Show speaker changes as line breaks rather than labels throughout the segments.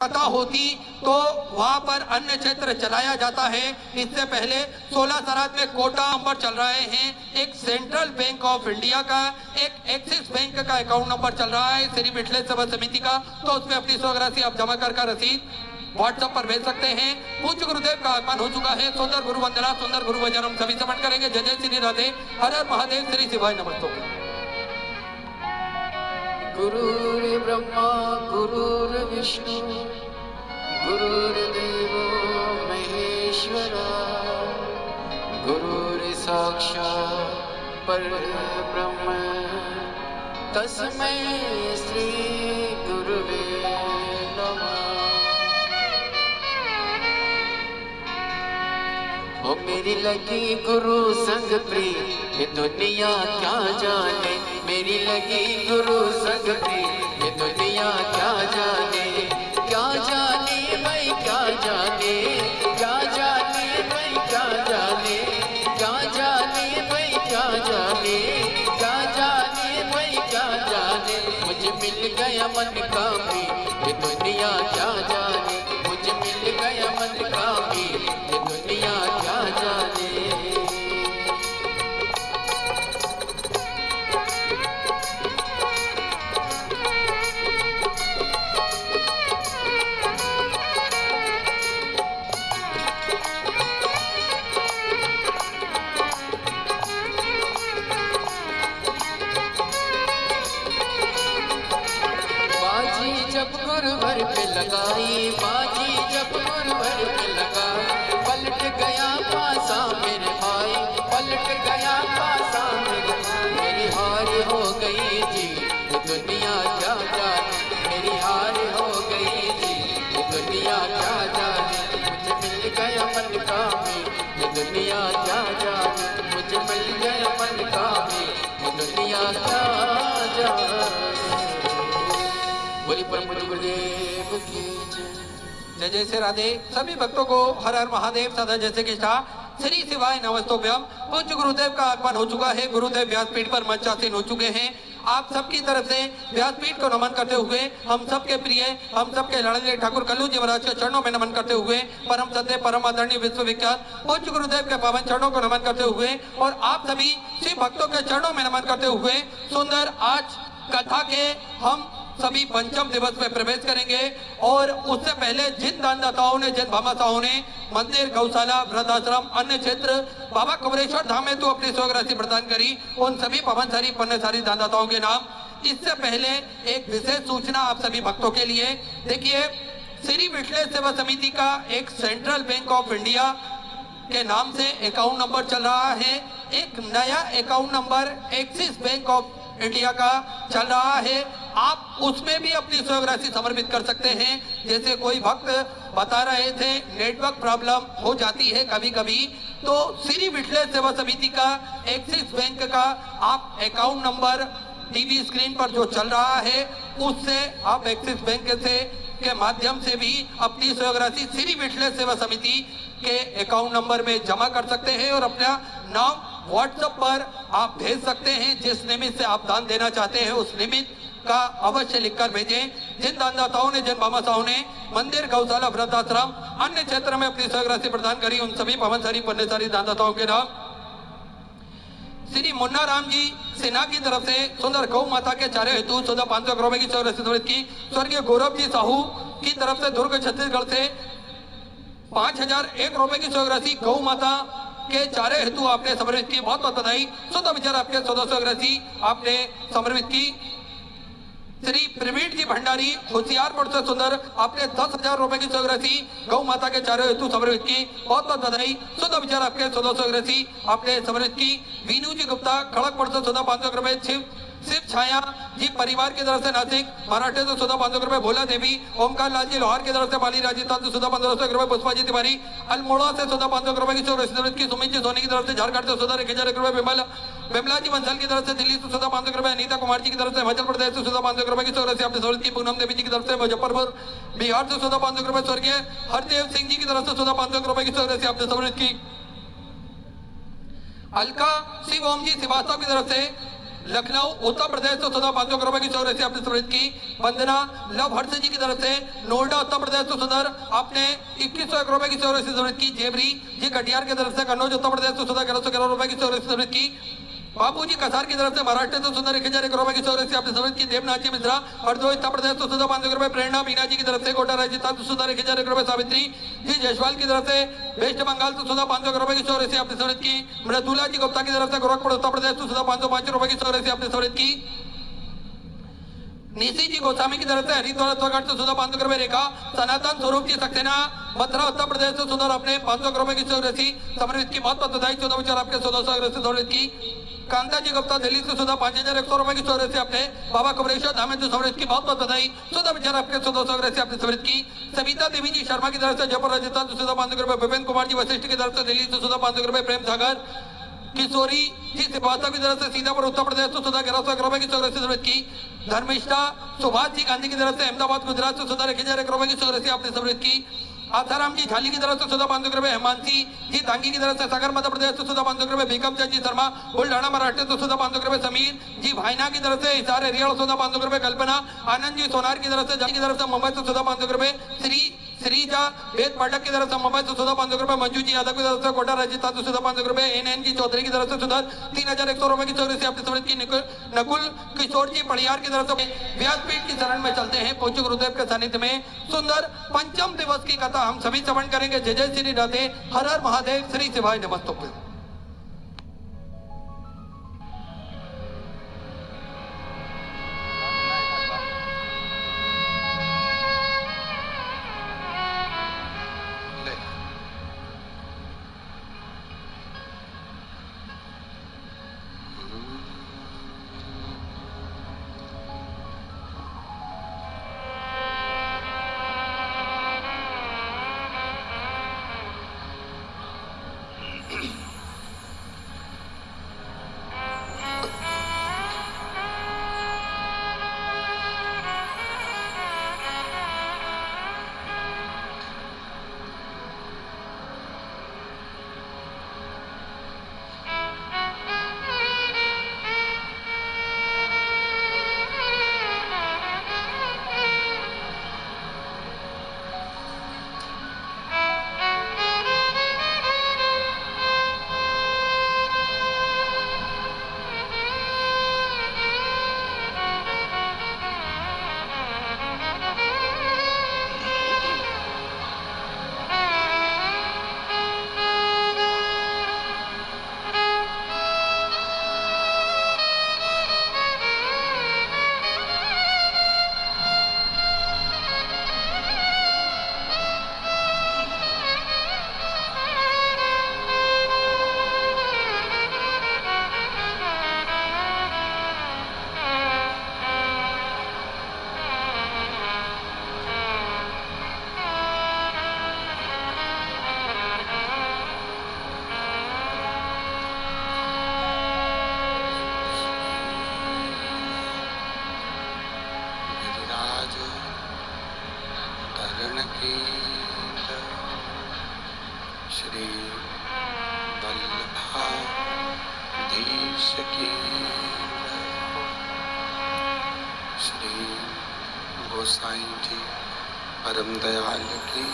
पता होती तो वहां पर अन्य क्षेत्र चलाया जाता है। इससे पहले 16 सराद में कोटा नंबर चल रहे हैं, एक सेंट्रल बैंक ऑफ इंडिया का, एक एक्सिस बैंक का अकाउंट नंबर चल रहा है श्री मिथिलेश सेवा समिति का। तो उसमें अपनी स्वराशि आप जमा कर रसीद व्हाट्सएप पर भेज सकते हैं। पूज्य गुरुदेव का आगमन हो चुका है। सुंदर गुरु वंदना, सुंदर गुरु वचन हम सभी समझ करेंगे। जय जय श्री राधे, हर हर महादेव, श्री शिवाय नमस्तुभ्यं।
गुरुर्ब्रह्मा गुरुर्विष्णु गुरुर्देवो महेश्वरा गुरुर्साक्षात् परब्रह्म तस्मै श्री गुरुवे नमः। ओ मेरी लगी गुरु संग प्रीत, ये दुनिया क्या जाने। मेरी लगी गुरु संग प्रीत, ये दुनिया क्या जाने। क्या जाने मैं क्या जाने, क्या जाने मैं क्या जाने, क्या जाने मैं क्या जाने, क्या जाने मैं क्या जाने। मुझे मिल गया मन का भी, ये दुनिया क्या जाने। मुझे मिल गया मन का भी, ये दुनिया क्या जाने। जब गुरुवर पे लगाई बाजी, जब गुरुवर पे लगाई, पलट गया पासा मेरे भाई, पलट गया पासा मेरे भाई। मेरी हार हो गई जी, ये दुनिया क्या जाने। मेरी हार हो गई जी, ये दुनिया क्या जाने। मुझे मिल गया मन का भी, ये दुनिया क्या जाने। मुझे मिल गया मन का भी, ये दुनिया क्या जाने।
जय जय श्री राधे। सभी भक्तों को हर हर महादेव, सदा जैसे कृष्णा, श्री शिवाय नमस्तुभ्यं। पूज्य गुरुदेव का आगमन हो चुका है। गुरुदेव व्यासपीठ पर मंचासीन हो चुके हैं। आप सबकी तरफ से व्यासपीठ को नमन करते हुए, हम सबके प्रिय, हम सबके लाडले ठाकुर कल्लू जी महाराज के चरणों में नमन करते हुए, परम सत्य परम आदरणीय विश्वविख्यात पूज्य गुरुदेव के पावन चरणों को नमन करते हुए, और आप सभी शिव भक्तों के चरणों में नमन करते हुए, सुंदर आज कथा के हम सभी पंचम दिवस में प्रवेश करेंगे। और उससे पहले जिन दानदाताओं ने, जिन भामाशाहों ने मंदिर, गौशाला, वृद्धाश्रम, अन्य क्षेत्र, बाबा कमलेश्वर धाम में तो अपनी स्वराशि प्रदान करी, उन सभी पवनसारी पुण्यसारी दानदाताओं के नाम। इससे पहले एक विशेष सूचना आप सभी भक्तों के लिए। देखिए, श्री मिथिलेश सेवा समिति का एक सेंट्रल बैंक ऑफ इंडिया के नाम से अकाउंट नंबर चल रहा है। एक नया account number axis bank of India का चल रहा है। आप उसमें भी अपनी स्वराशि समर्पित कर सकते हैं। जैसे कोई भक्त बता रहे थे, नेटवर्क प्रॉब्लम हो जाती है कभी कभी, तो श्री मिथिलेश सेवा समिति का एक्सिस बैंक का आप अकाउंट नंबर टीवी स्क्रीन पर जो चल रहा है, उससे आप एक्सिस बैंक से के माध्यम से भी अपनी स्वराशि श्री मिथिलेश सेवा समिति के अकाउंट नंबर में जमा कर सकते हैं और अपना नाम व्हाट्सएप पर आप भेज सकते हैं। जिस निमित्त से आप दान देना चाहते हैं, उस निमित्त का अवश्य लिखकर भेजें। जिन दानदाताओं ने, जिन भामाशाहों ने मंदिर, गौशाला, वृद्धाश्रम, अन्य क्षेत्र में अपनी स्वराशि प्रदान करी, उन सभी पवनसारी पुण्यसारी दानदाताओं के नाम श्री मुन्ना राम जी सिन्हा की तरफ से सुंदर गौ माता के चारे हेतु 14,500 रुपए की स्वराशि समर्पित की। स्वर्गीय गौरव जी साहू की तरफ से दुर्ग छत्तीसगढ़ से 5,001 रुपए की स्वराशि गौ माता के चारे हेतु आपने समर्पित की। बहुत बहुत बधाई। शुद्ध विचार आपके 1400 राशि आपने समर्पित की। श्री प्रवीण जी भंडारी होशियारपुर से सुंदर, आपने 10,000 रुपए की स्वराशि गौ माता के चारों हेतु समर्पित की। बहुत बहुत बधाई। शुद्ध विचार आपके 1400 राशि आपने समर्पित की। वीनू जी गुप्ता खड़गपुर से 500 रुपए। शिव छाया जी परिवार की तरफ से नासिक महाराष्ट्र से 500 रुपए। भोला देवी ओमकार लाल जी लोहार की तरफ से बाली राजस्थान से 1500 रुपए। पुष्पा जी तिवारी अल्मोड़ा से 500 रुपए की स्वराशि की। सुमित जी सोनी की तरफ से झारखंड से 1,000 रुपए। बिमला जी बंसल की तरफ से दिल्ली से 500 रुपए। अनीता कुमार जी की तरफ से हिमाचल प्रदेश से 500 रुपए की स्वराशि आपने समर्पित की। पूनम देवी जी की तरफ से मुजफ्फरपुर बिहार से 500 रुपए। स्वर्गीय हरदेव सिंह जी की तरफ से 500 रुपए की स्वराशि आपने समर्पित की। अलका शिव ओम जी श्रीवास्तव की तरफ से लखनऊ उत्तर प्रदेश से 500 रुपए की चौरासी आपने समृद्ध की। वंदना लव हर्ष जी की तरफ से नोएडा उत्तर प्रदेश से सुंदर आपने 2100 रुपए की चौरासी समृद्ध की। जेबरी जी कटिहार की तरफ से कन्नौज उत्तर प्रदेश से सुंदर 1111 रुपए की चौरासी समृद्ध की। बाबू जी कसार की तरफ से महाराष्ट्र से सुंदर 1001 रुपए की चौरासी आपने समृद्ध की। देवनाथ जी मिश्रा हरदोई उत्तर प्रदेश से सुंदर 500 रुपए। प्रेरणा मीना जी की तरफ से कोटा राजस्थान से सुंदर 1001 रुपए। सावित्री जी जयसवाल की तरफ से वेस्ट बंगाल से सुंदर 500 रुपए की चौरासी आपने समृद्ध की। मृदुला जी गुप्ता की तरफ से गोरखपुर उत्तर प्रदेश से सुंदर 505 रुपए की चौरासी आपने समृद्ध की। निशी जी गोस्वामी की तरफ से हरिद्वार उत्तराखंड से सुधा 500 रुपए। रेखा सनातन स्वरूप जी सक्सेना मथुरा उत्तर प्रदेश से सुंदर अपने 500 रुपए की चौरासी समृद्ध की। बहुत बधाई 14 विचार आपके 1600 समृद्ध की। कांता जी गुप्ता दिल्ली से सुधा 5100 रुपए की चौरासी आपने। बाबा कुमरेश्वर धाम से समृद्ध की। बहुत बधाई 14 विचार आपके 1600 आपने समृद्ध की। सविता देवी जी शर्मा की तरफ से जयपुर राजस्थान से सुधा 500 रुपए। विपिन कुमार जी वशिष्ठ की तरफ से दिल्ली से सुधा 500 रुपए। प्रेम सागर किशोरी जी श्रीवास्तव की तरफ से सीतापुर उत्तर प्रदेश से सुधा 1100 रुपए की चौरासी समृद्ध की। धर्मिष्ठा सुभाष जी गांधी की तरफ से अहमदाबाद गुजरात से सुधा 1001 रुपए की चौरासी आपने समृद्ध की। आसाराम जी झाली की तरफ से सुधा 500 रुपए। हेमांशी जी दांगी की तरफ से सागर मध्य प्रदेश से सुधा 500 रुपए। भीकम चंद जी शर्मा बुलढाणा महाराष्ट्र से सुधा 500 रुपए। समीर जी भाईना की तरफ से हिसार हरियाणा सुधा 500 रुपए। कल्पना आनंद जी सोनार की तरफ से मुंबई से सुधा 500 रुपए। श्रीजा वेद पाठक की तरफ से मुंबई से सुधा 500 रुपए। मंजू जी यादव की तरफ से कोटा राजस्थान से सुधा 500 रुपए। एन जी चौधरी की तरफ से सुधा 3100 रुपए की चौरासी आपने समृद्ध की। नकुल किशोर जी पड़ियार की तरफ से व्यासपीठ की शरण में चलते हैं। पूज्य गुरुदेव के सानिध्य में सुंदर पंचम दिवस की कथा हम सभी श्रवण करेंगे। जय जय श्री राधे, हर हर महादेव, श्री शिवाय नमस्तुभ्यं।
श्री वल्लभाधीश की, श्री गोसाई जी परम दयाल की,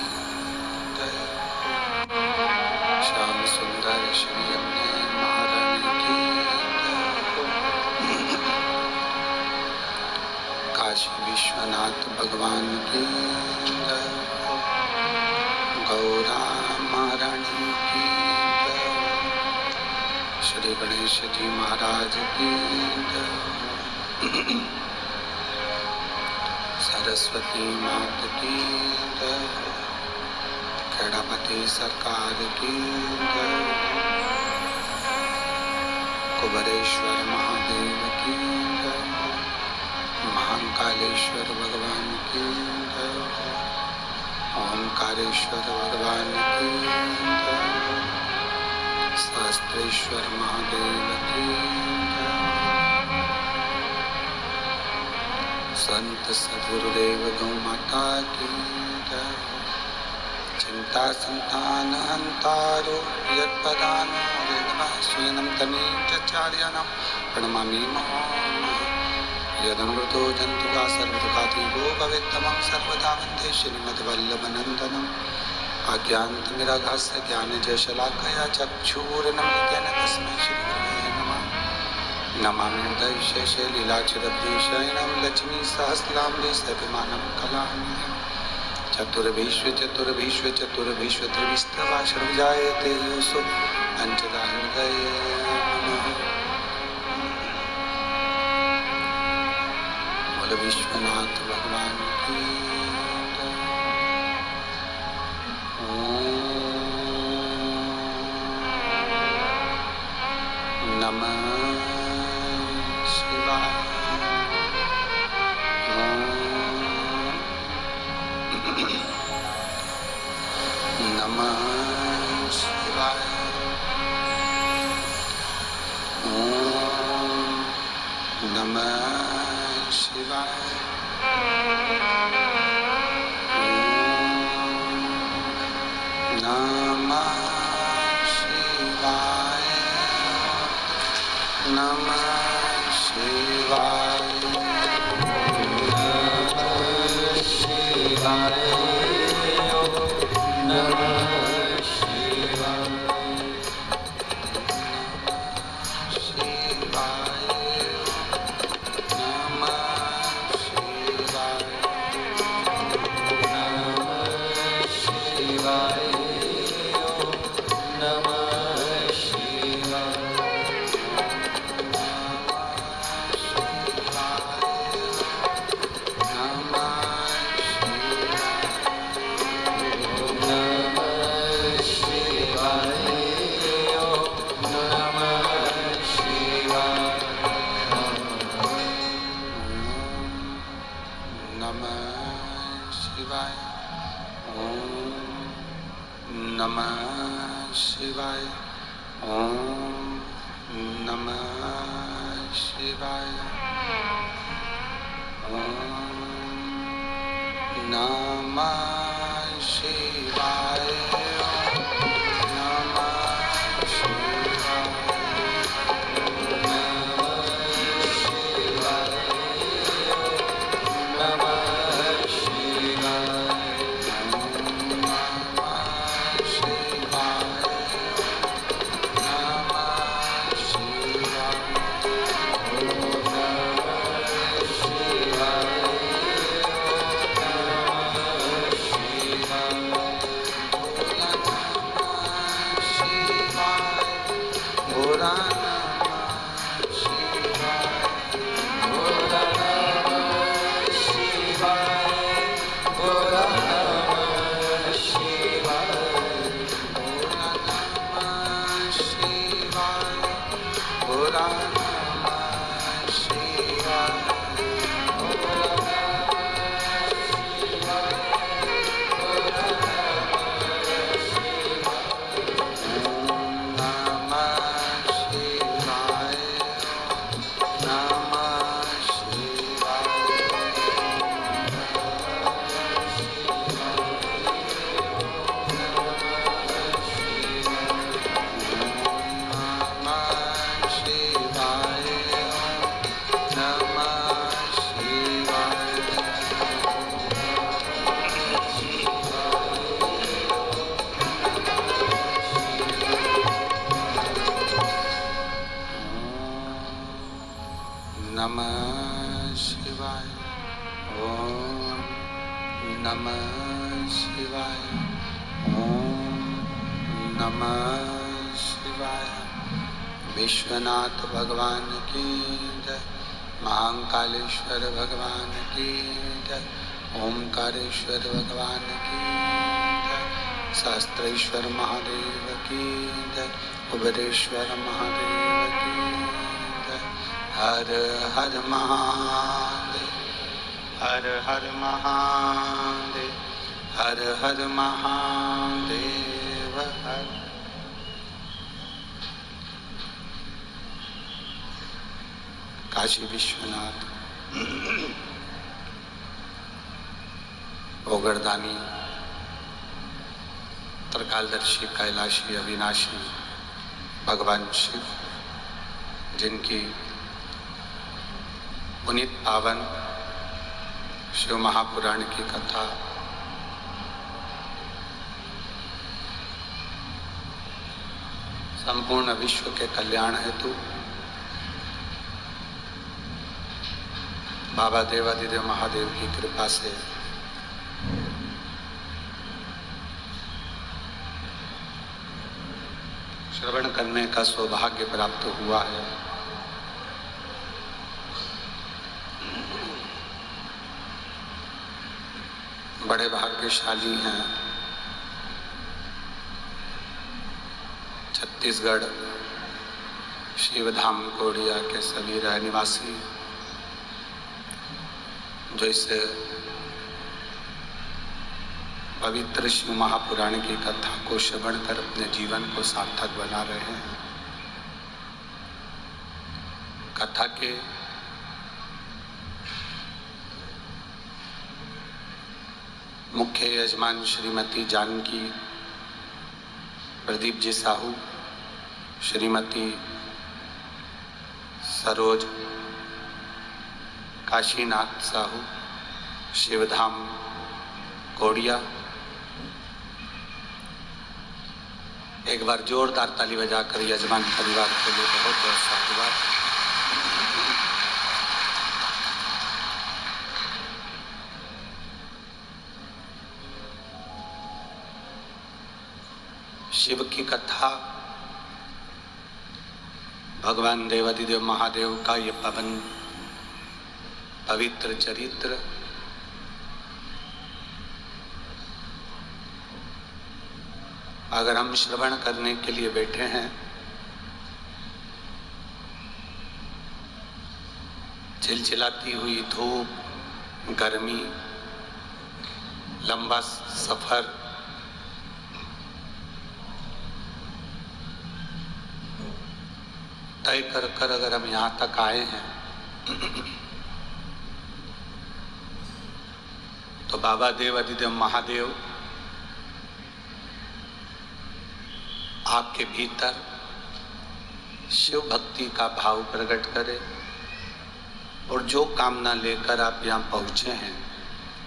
श्याम सुंदर श्री अम्बे महारानी की, काशी विश्वनाथ भगवान की, गौरा महारानी की, श्री गणेश जी महाराज की, सरस्वती मात की, खेड़ापति सरकार की, कुबरेश्वर महादेव की, महाकालेश्वर भगवान की, ओंकारेश्वर भगवान की, शास्त्रेश्वर महादेव की, संत सदगुरुदेव गौ माता की, चिंता संतान हंतारो यत्पदानो स्वयं तमेचार्याणां प्रणमामि यदमृतो जन्तुका सर्वदुःखातीतो भवेत्तमं सर्वदा वन्दे श्रीमद्वल्लभनन्दनम् आज्ञान्तमिराघस्य ज्ञानजशलाकया चक्षुरुन्मीलितेन तस्मै श्रीगुरवे नमः नमामि हृदयशेषलीलाचिरब्धिशयनं लक्ष्मीसहस्राम्बे सविमानं कलामि चतुर्भीष्वचतुर्भीष्वचतुर्भीष्वत्रिविस्तवाश्रजायते योऽसो पञ्चदा हृदये नमः बोल विश्वनाथ भगवान की नमः शिवाय नमः शिवाय नमः शिवाय नमः शिवाय नमः शिवाय विश्वनाथ भगवान की जय, महाकालेश्वर भगवान की जय, ओमकारेश्वर भगवान की जय, शास्त्रेश्वर महादेव की जय, कुबेरेश्वर महादेव की जय। हर हर महादेव, हर हर महादेव, हर हर महादेव, हर। काशी विश्वनाथ ओगरदानी त्रिकालदर्शी कैलाशी अविनाशी भगवान शिव, जिनकी पुनीत पावन शिव महापुराण की कथा संपूर्ण विश्व के कल्याण हेतु बाबा देवादिदेव महादेव की कृपा से श्रवण करने का सौभाग्य प्राप्त हुआ है। बड़े भाग्यशाली हैं छत्तीसगढ़ शिवधाम कोड़िया के सभी रहनिवासी, जो इस पवित्र शिव महापुराण की कथा को श्रवण कर अपने जीवन को सार्थक बना रहे हैं। कथा के मुख्य यजमान श्रीमती जानकी प्रदीप जी साहू, श्रीमती सरोज काशीनाथ साहू, शिवधाम कोड़िया, एक बार जोरदार ताली बजाकर यजमान परिवार के लिए बहुत बहुत साधुवाद। शिव की कथा, भगवान देवादिदेव महादेव का ये पवित्र चरित्र अगर हम श्रवण करने के लिए बैठे हैं, चिलचिलाती हुई धूप, गर्मी, लंबा सफर, तय कर कर अगर हम यहाँ तक आए हैं तो बाबा देवादिदेव महादेव आपके भीतर शिव भक्ति का भाव प्रकट करे और जो कामना लेकर आप यहाँ पहुँचे हैं,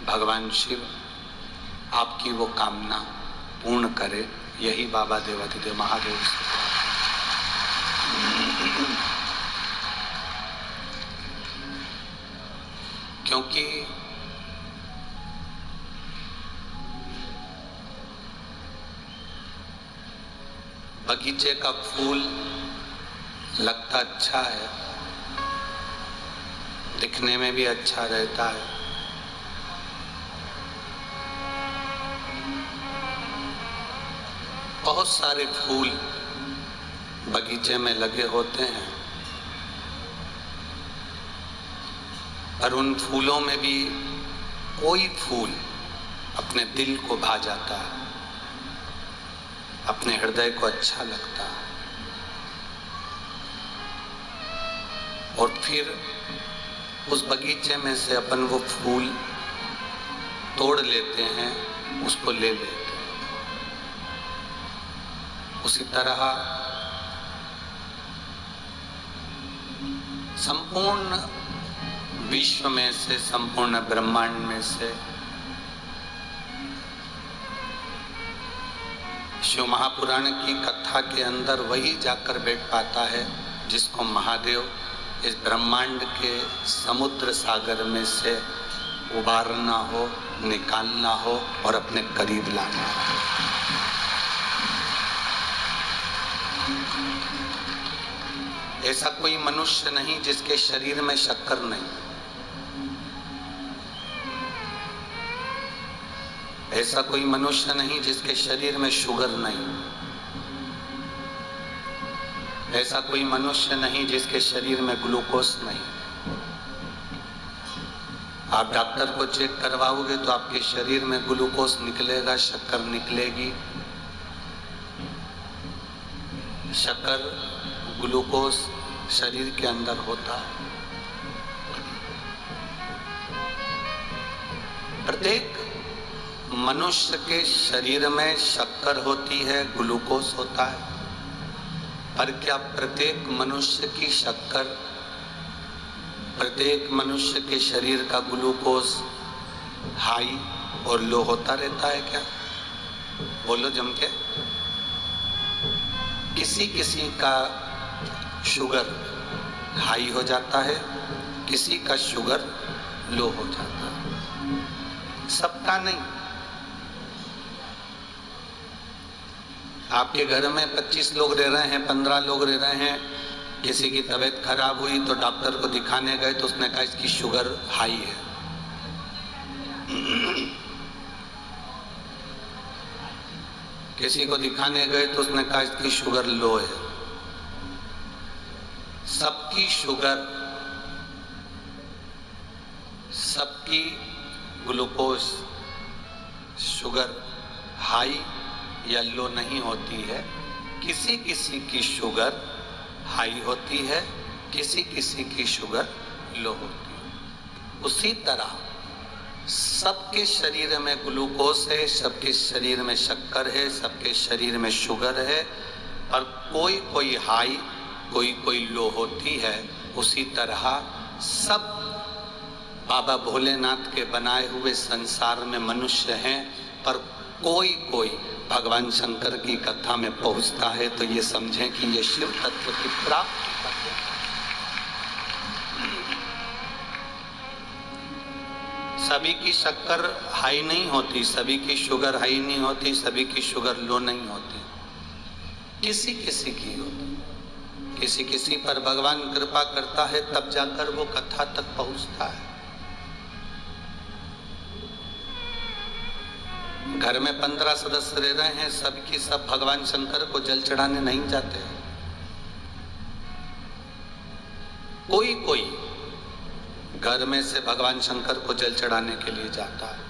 भगवान शिव आपकी वो कामना पूर्ण करे। यही बाबा देवादिदेव महादेव से क्योंकि बगीचे का फूल लगता अच्छा है, दिखने में भी अच्छा रहता है, बहुत सारे फूल बगीचे में लगे होते हैं, पर उन फूलों में भी कोई फूल अपने दिल को भा जाता है, अपने हृदय को अच्छा लगता है, और फिर उस बगीचे में से अपन वो फूल तोड़ लेते हैं, उसको ले लेते हैं। उसी तरह संपूर्ण विश्व में से, संपूर्ण ब्रह्मांड में से शिव महापुराण की कथा के अंदर वही जाकर बैठ पाता है जिसको महादेव इस ब्रह्मांड के समुद्र सागर में से उबारना हो, निकालना हो और अपने करीब लाना हो। ऐसा कोई मनुष्य नहीं जिसके शरीर में शक्कर नहीं, ऐसा कोई मनुष्य नहीं जिसके शरीर में शुगर नहीं, ऐसा कोई मनुष्य नहीं जिसके शरीर में ग्लूकोज नहीं। आप डॉक्टर को चेक करवाओगे तो आपके शरीर में ग्लूकोज निकलेगा, शक्कर निकलेगी। शक्कर, ग्लूकोज शरीर के अंदर होता है। प्रत्येक मनुष्य के शरीर में शक्कर होती है, ग्लूकोज होता है, पर क्या प्रत्येक मनुष्य की शक्कर, प्रत्येक मनुष्य के शरीर का ग्लूकोज हाई और लो होता रहता है क्या? बोलो जम के। किसी किसी का शुगर हाई हो जाता है, किसी का शुगर लो हो जाता है, सबका नहीं। आपके घर में 25 लोग रह रहे हैं, 15 लोग रह रहे हैं, किसी की तबीयत खराब हुई तो डॉक्टर को दिखाने गए तो उसने कहा इसकी शुगर हाई है। किसी को दिखाने गए तो उसने कहा इसकी शुगर लो है। सबकी शुगर, सबकी ग्लूकोज शुगर हाई या लो नहीं होती है। किसी किसी की शुगर हाई होती है, किसी किसी की शुगर लो होती है। उसी तरह सबके शरीर में ग्लूकोज है, सबके शरीर में शक्कर है, सबके शरीर में शुगर है, पर कोई कोई हाई, कोई कोई लो होती है। उसी तरह सब बाबा भोलेनाथ के बनाए हुए संसार में मनुष्य हैं, पर कोई कोई भगवान शंकर की कथा में पहुंचता है तो ये समझें कि ये शिव तत्व की प्राप्ति करते हैं। सभी की शक्कर हाई नहीं होती, सभी की शुगर हाई नहीं होती, सभी की शुगर लो नहीं होती, किसी किसी की होती। किसी किसी पर भगवान कृपा करता है तब जाकर वो कथा तक पहुंचता है। घर में 15 सदस्य रह रहे हैं, सबकी सब भगवान शंकर को जल चढ़ाने नहीं जाते। कोई कोई घर में से भगवान शंकर को जल चढ़ाने के लिए जाता है।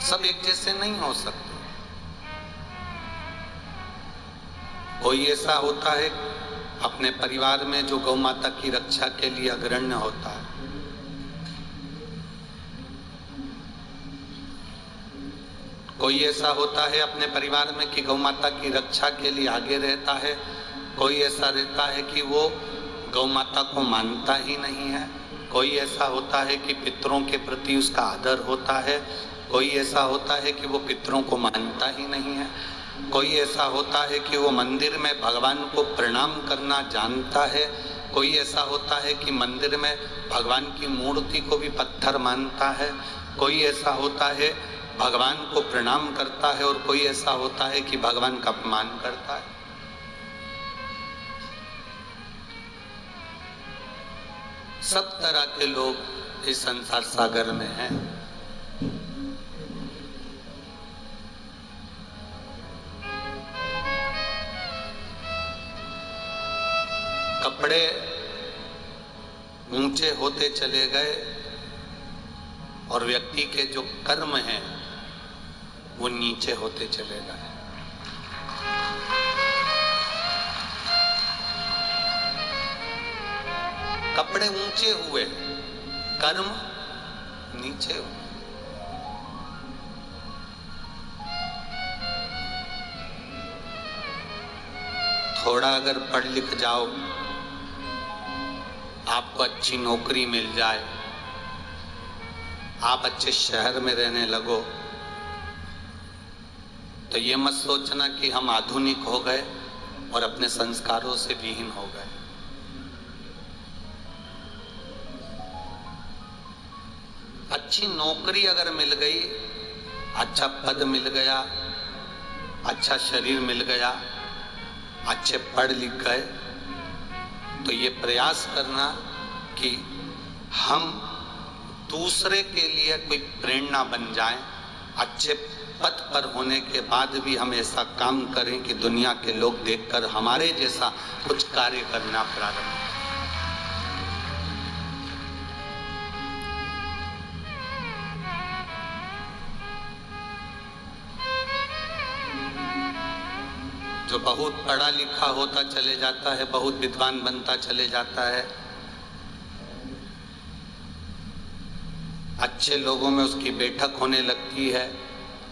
सब एक जैसे नहीं हो सकते। कोई ऐसा होता है अपने परिवार में जो गौ माता की रक्षा के लिए अग्रण्य होता है। कोई ऐसा होता है अपने परिवार में कि गौ माता की रक्षा के लिए आगे रहता है। कोई ऐसा रहता है कि वो गौ माता को मानता ही नहीं है। कोई ऐसा होता है कि पितरों के प्रति उसका आदर होता है। कोई ऐसा होता है कि वो पितरों को मानता ही नहीं है। कोई ऐसा होता है कि वो मंदिर में भगवान को प्रणाम करना जानता है। कोई ऐसा होता है कि मंदिर में भगवान की मूर्ति को भी पत्थर मानता है। कोई ऐसा होता है भगवान को प्रणाम करता है, और कोई ऐसा होता है कि भगवान का अपमान करता है। सब तरह के लोग इस संसार सागर में हैं। कपड़े ऊंचे होते चले गए और व्यक्ति के जो कर्म हैं वो नीचे होते चले गए। कपड़े ऊंचे हुए, कर्म नीचे हुए। थोड़ा अगर पढ़ लिख जाओ, आपको अच्छी नौकरी मिल जाए, आप अच्छे शहर में रहने लगो, तो ये मत सोचना कि हम आधुनिक हो गए और अपने संस्कारों से विहीन हो गए। अच्छी नौकरी अगर मिल गई, अच्छा पद मिल गया, अच्छा शरीर मिल गया, अच्छे पढ़ लिख गए, तो ये प्रयास करना कि हम दूसरे के लिए कोई प्रेरणा बन जाएं। अच्छे पद पर होने के बाद भी हम ऐसा काम करें कि दुनिया के लोग देखकर हमारे जैसा कुछ कार्य करना प्रारंभ करें। जो बहुत पढ़ा लिखा होता चले जाता है, बहुत विद्वान बनता चले जाता है, अच्छे लोगों में उसकी बैठक होने लगती है,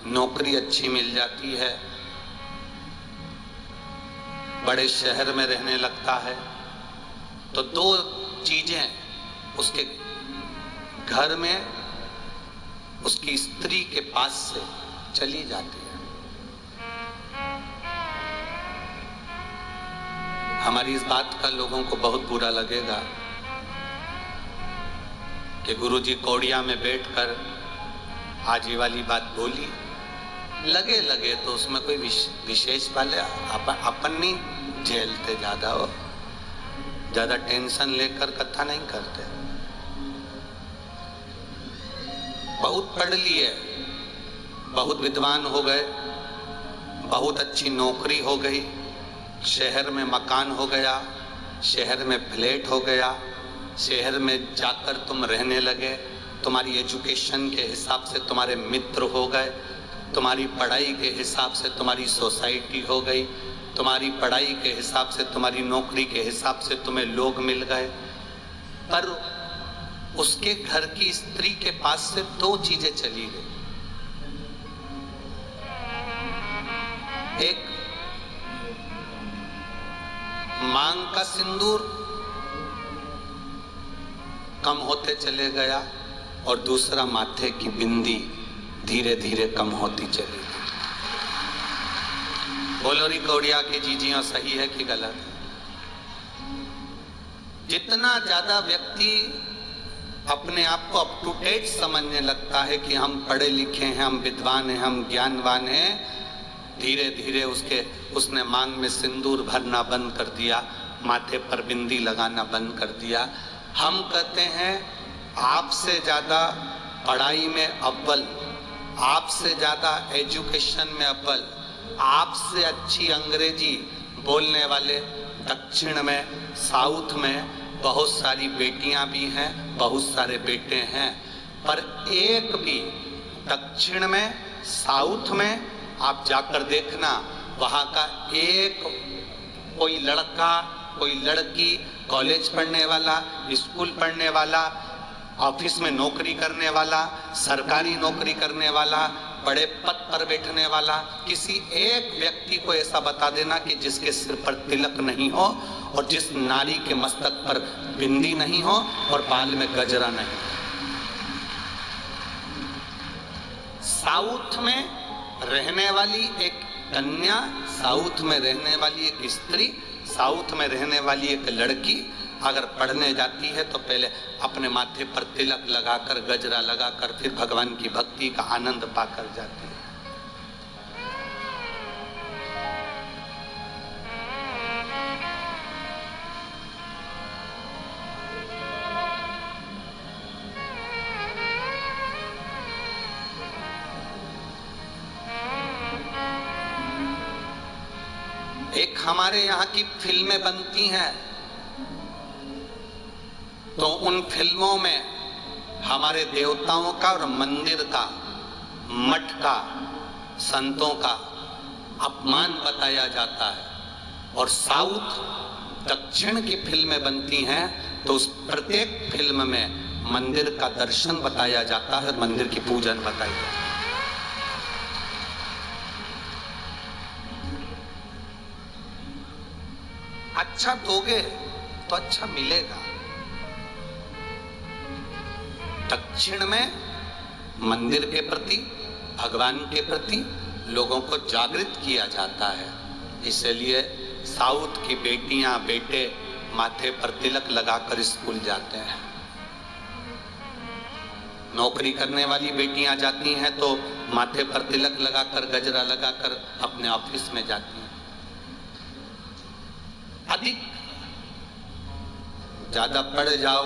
नौकरी अच्छी मिल जाती है, बड़े शहर में रहने लगता है, तो दो चीजें उसके घर में उसकी स्त्री के पास से चली जाती है। हमारी इस बात का लोगों को बहुत बुरा लगेगा कि गुरुजी कौड़िया में बैठकर आज ये वाली बात बोली। लगे तो उसमें कोई विशेष वाले अपन नहीं झेलते, ज्यादा टेंशन लेकर कथा नहीं करते। बहुत पढ़ लिए, बहुत विद्वान हो गए, बहुत अच्छी नौकरी हो गई, शहर में मकान हो गया, शहर में फ्लैट हो गया, शहर में जाकर तुम रहने लगे, तुम्हारी एजुकेशन के हिसाब से तुम्हारे मित्र हो गए, तुम्हारी पढ़ाई के हिसाब से तुम्हारी सोसाइटी हो गई, तुम्हारी पढ़ाई के हिसाब से तुम्हारी नौकरी के हिसाब से तुम्हें लोग मिल गए। पर उसके घर की स्त्री के पास से दो चीजें चली गई। एक मांग का सिंदूर कम होते चले गया और दूसरा माथे की बिंदी धीरे धीरे कम होती चली गई। बोलो री कौड़िया की जीजियां सही है कि गलत है? जितना ज्यादा व्यक्ति अपने आप को अप टू डेट समझने लगता है कि हम पढ़े लिखे हैं, हम विद्वान हैं, हम ज्ञानवान हैं, धीरे धीरे उसने मांग में सिंदूर भरना बंद कर दिया, माथे पर बिंदी लगाना बंद कर दिया। हम कहते हैं आपसे ज्यादा पढ़ाई में अव्वल, आपसे ज्यादा एजुकेशन में अव्वल, आपसे अच्छी अंग्रेजी बोलने वाले दक्षिण में, साउथ में बहुत सारी बेटियां भी हैं, बहुत सारे बेटे हैं, पर एक भी दक्षिण में, साउथ में आप जाकर देखना, वहां का एक कोई लड़का, कोई लड़की, कॉलेज पढ़ने वाला, स्कूल पढ़ने वाला, ऑफिस में नौकरी करने वाला, सरकारी नौकरी करने वाला, बड़े पद पर बैठने वाला, किसी एक व्यक्ति को ऐसा बता देना कि जिसके सिर पर तिलक नहीं हो और जिस नारी के मस्तक पर बिंदी नहीं हो और बाल में गजरा नहीं। साउथ में रहने वाली एक कन्या, साउथ में रहने वाली एक स्त्री, साउथ में रहने वाली एक लड़की अगर पढ़ने जाती है तो पहले अपने माथे पर तिलक लगाकर, गजरा लगाकर, फिर भगवान की भक्ति का आनंद पाकर जाती है। एक हमारे यहाँ की फिल्में बनती हैं तो उन फिल्मों में हमारे देवताओं का और मंदिर का, मठ का, संतों का अपमान बताया जाता है। और साउथ, दक्षिण की फिल्में बनती हैं तो उस प्रत्येक फिल्म में मंदिर का दर्शन बताया जाता है, मंदिर की पूजन बताई जाती है। अच्छा दोगे तो अच्छा मिलेगा। दक्षिण में मंदिर के प्रति, भगवान के प्रति लोगों को जागृत किया जाता है, इसलिए साउथ की बेटियां, बेटे माथे पर तिलक लगाकर स्कूल जाते हैं। नौकरी करने वाली बेटियां जाती हैं तो माथे पर तिलक लगाकर, गजरा लगाकर अपने ऑफिस में जाती हैं। अधिक ज्यादा पढ़ जाओ,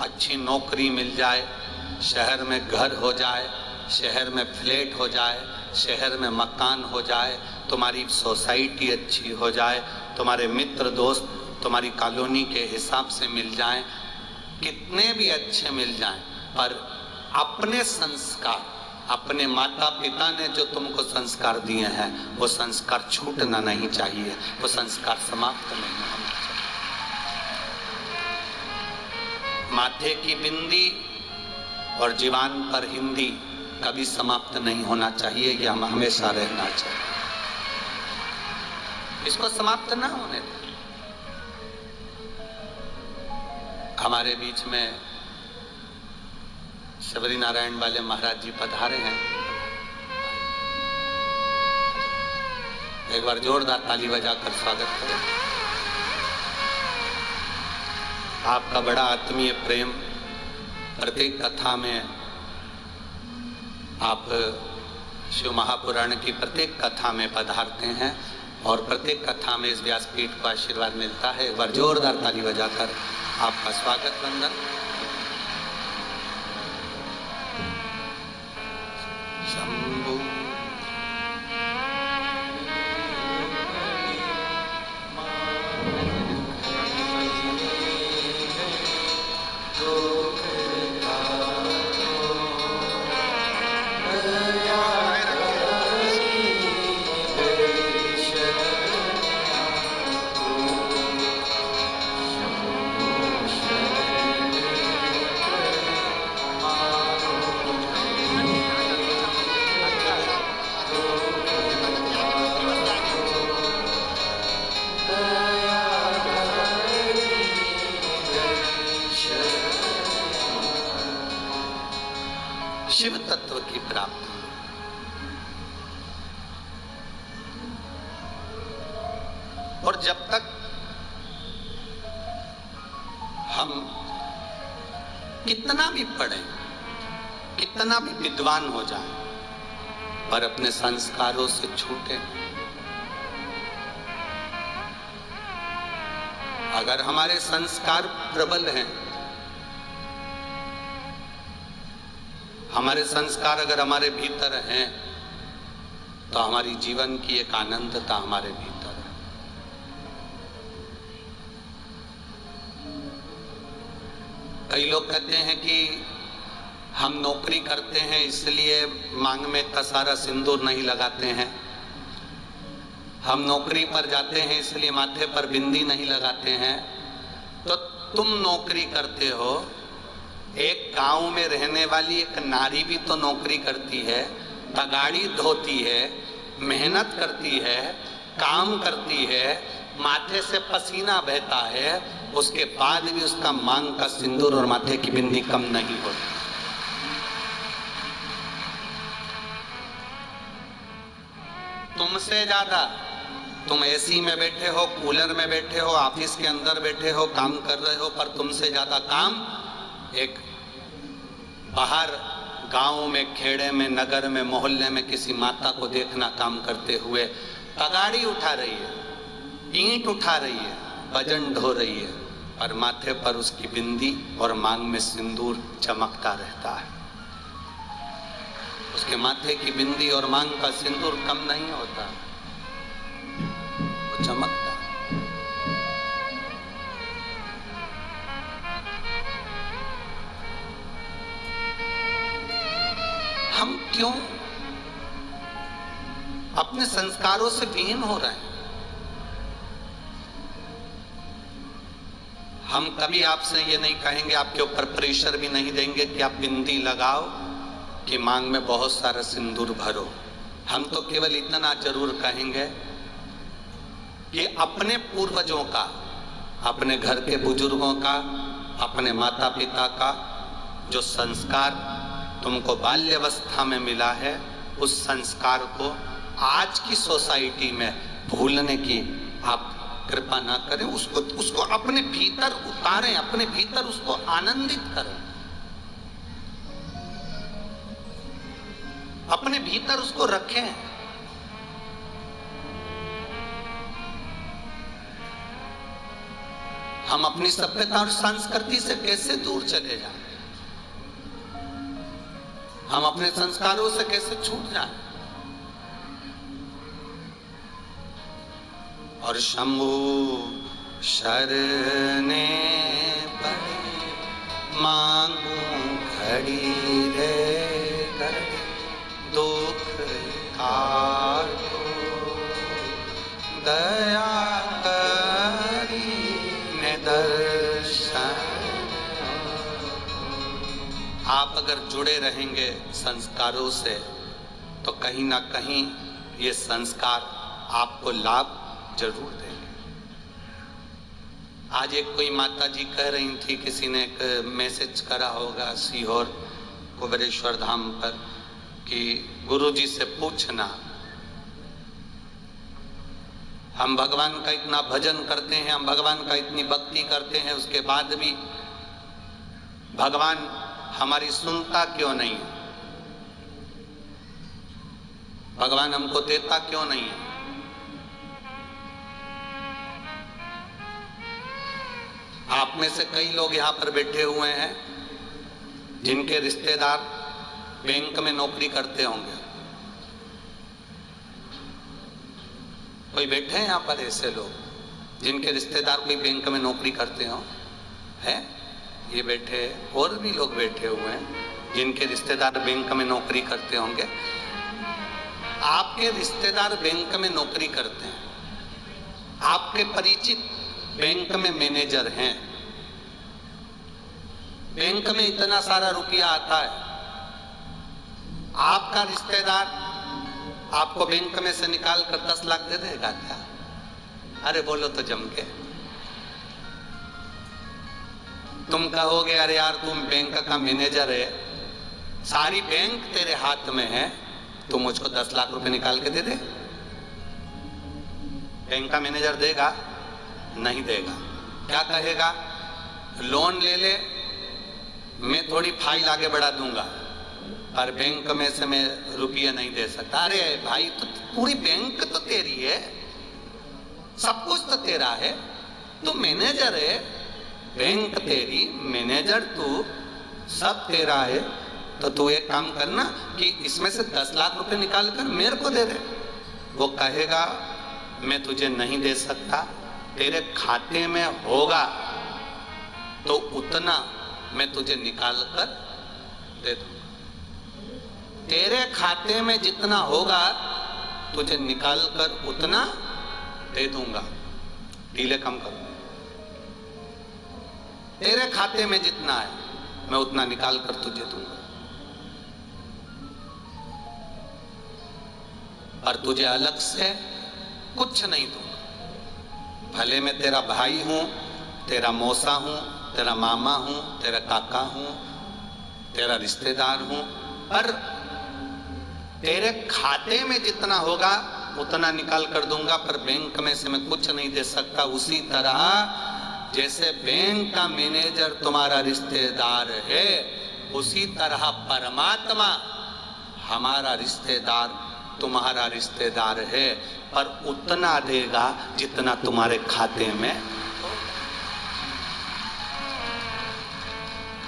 अच्छी नौकरी मिल जाए, शहर में घर हो जाए, शहर में फ्लैट हो जाए, शहर में मकान हो जाए, तुम्हारी सोसाइटी अच्छी हो जाए, तुम्हारे मित्र दोस्त तुम्हारी कॉलोनी के हिसाब से मिल जाएं, कितने भी अच्छे मिल जाएं, पर अपने संस्कार, अपने माता पिता ने जो तुमको संस्कार दिए हैं वो संस्कार छूटना नहीं चाहिए, वो संस्कार समाप्त नहीं होना चाहिए। माथे की बिंदी और जीवन पर हिंदी कभी समाप्त नहीं होना चाहिए, यह हम हमेशा रहना चाहिए, इसको समाप्त ना होने दें। हमारे बीच में शबरी नारायण वाले महाराज जी पधारे हैं, एक बार जोरदार ताली बजाकर स्वागत करें। आपका बड़ा आत्मीय प्रेम, प्रत्येक कथा में आप शिव महापुराण की प्रत्येक कथा में पधारते हैं और प्रत्येक कथा में इस व्यासपीठ को आशीर्वाद मिलता है। एक बार जोरदार ताली बजाकर आपका स्वागत वंदन। शंभु शिव तत्व की प्राप्ति। और जब तक हम कितना भी पढ़ें, कितना भी विद्वान हो जाएं, पर अपने संस्कारों से छूटे, अगर हमारे संस्कार प्रबल हैं, हमारे संस्कार अगर हमारे भीतर हैं, तो हमारी जीवन की एक आनंदता हमारे भीतर है। कई लोग कहते हैं कि हम नौकरी करते हैं इसलिए मांग में इतना सारा सिंदूर नहीं लगाते हैं, हम नौकरी पर जाते हैं इसलिए माथे पर बिंदी नहीं लगाते हैं। तो तुम नौकरी करते हो, एक गांव में रहने वाली एक नारी भी तो नौकरी करती है, तगाड़ी धोती है, मेहनत करती है, काम करती है, माथे से पसीना बहता है, उसके बाद भी उसका मांग का सिंदूर और माथे की बिंदी कम नहीं होती। तुमसे ज्यादा तुम एसी में बैठे हो, कूलर में बैठे हो, ऑफिस के अंदर बैठे हो, काम कर रहे हो, पर तुमसे ज्यादा काम एक बाहर गांव में, खेड़े में, नगर में, मोहल्ले में किसी माता को देखना काम करते हुए तगाड़ी उठा रही है, ईंट उठा रही है, वजन ढो रही है, और माथे पर उसकी बिंदी और मांग में सिंदूर चमकता रहता है। उसके माथे की बिंदी और मांग का सिंदूर कम नहीं होता, वो चमकता। हम क्यों अपने संस्कारों से विहीन हो रहे हैं? हम कभी आपसे ये नहीं कहेंगे, आपके ऊपर प्रेशर भी नहीं देंगे कि आप बिंदी लगाओ, कि मांग में बहुत सारा सिंदूर भरो। हम तो केवल इतना जरूर कहेंगे कि अपने पूर्वजों का, अपने घर के बुजुर्गों का, अपने माता पिता का जो संस्कार तुमको बाल्यावस्था में मिला है, उस संस्कार को आज की सोसाइटी में भूलने की आप कृपा ना करें। उसको अपने भीतर उतारें, अपने भीतर उसको आनंदित करें, अपने भीतर उसको रखें। हम अपनी सभ्यता और संस्कृति से कैसे दूर चले जाएं? हम अपने संस्कारों से कैसे छूट जाएं? और शंभु शरणे पड़े मांगू घड़ी रे घड़ी, दुख काटो दया करी ने दर्शन। आप अगर जुड़े रहेंगे संस्कारों से तो कहीं ना कहीं ये संस्कार आपको लाभ जरूर देंगे। आज एक कोई माता जी कह रही थी, किसी ने एक मैसेज करा होगा सीहोर कुबेरेश्वर धाम पर कि गुरु जी से पूछना, हम भगवान का इतना भजन करते हैं, हम भगवान का इतनी भक्ति करते हैं, उसके बाद भी भगवान हमारी सुनता क्यों नहीं है? भगवान हमको देता क्यों नहीं है? आप में से कई लोग यहां पर बैठे हुए हैं जिनके रिश्तेदार बैंक में नौकरी करते होंगे। कोई बैठे हैं यहाँ पर ऐसे लोग जिनके रिश्तेदार कोई बैंक में नौकरी करते हो? है ये बैठे, और भी लोग बैठे हुए हैं जिनके रिश्तेदार बैंक में नौकरी करते होंगे। आपके रिश्तेदार बैंक में नौकरी करते हैं, आपके परिचित बैंक में मैनेजर हैं, बैंक में इतना सारा रुपया आता है, आपका रिश्तेदार आपको बैंक में से निकाल कर 10 लाख दे देगा क्या? अरे बोलो तो जम के। तुम कहोगे अरे यार तुम बैंक का मैनेजर है, सारी बैंक तेरे हाथ में है, तू मुझको 10 लाख रुपए निकाल के दे दे। बैंक का मैनेजर देगा? नहीं देगा। क्या कहेगा? लोन ले ले, मैं थोड़ी फाइल आगे बढ़ा दूंगा, पर बैंक में से मैं रुपया नहीं दे सकता। अरे भाई तो पूरी बैंक तो तेरी है, सब कुछ तो तेरा है, तू मैनेजर है, बैंक तेरी, मैनेजर तू, सब तेरा है, तो तू एक काम करना कि इसमें से 10 लाख रुपए निकाल कर मेरे को दे दे। वो कहेगा मैं तुझे नहीं दे सकता, तेरे खाते में होगा तो उतना मैं तुझे निकाल कर दे दूंगा। तेरे खाते में जितना होगा तुझे निकाल कर उतना दे दूंगा, डीले कम करो। तेरे खाते में जितना है मैं उतना निकाल कर तुझे दूंगा, और तुझे अलग से कुछ नहीं दूंगा। भले मैं तेरा भाई हूं, तेरा मौसा हूं, तेरा मामा हूं, तेरा काका हूं, तेरा रिश्तेदार हूं, पर तेरे खाते में जितना होगा उतना निकाल कर दूंगा, पर बैंक में से मैं कुछ नहीं दे सकता। उसी तरह जैसे बैंक का मैनेजर तुम्हारा रिश्तेदार है, उसी तरह परमात्मा हमारा रिश्तेदार, तुम्हारा रिश्तेदार है, पर उतना देगा जितना तुम्हारे खाते में।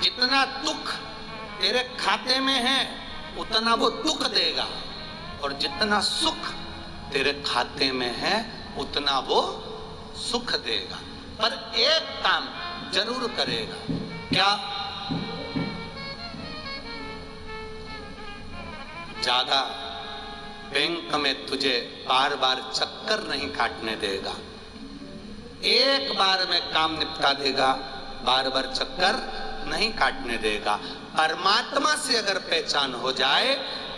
जितना दुख तेरे खाते में है उतना वो दुख देगा, और जितना सुख तेरे खाते में है उतना वो सुख देगा। पर एक काम जरूर करेगा, क्या? ज्यादा बैंक में तुझे बार बार चक्कर नहीं काटने देगा, एक बार में काम निपटा देगा, बार बार चक्कर नहीं काटने देगा। परमात्मा से अगर पहचान हो जाए,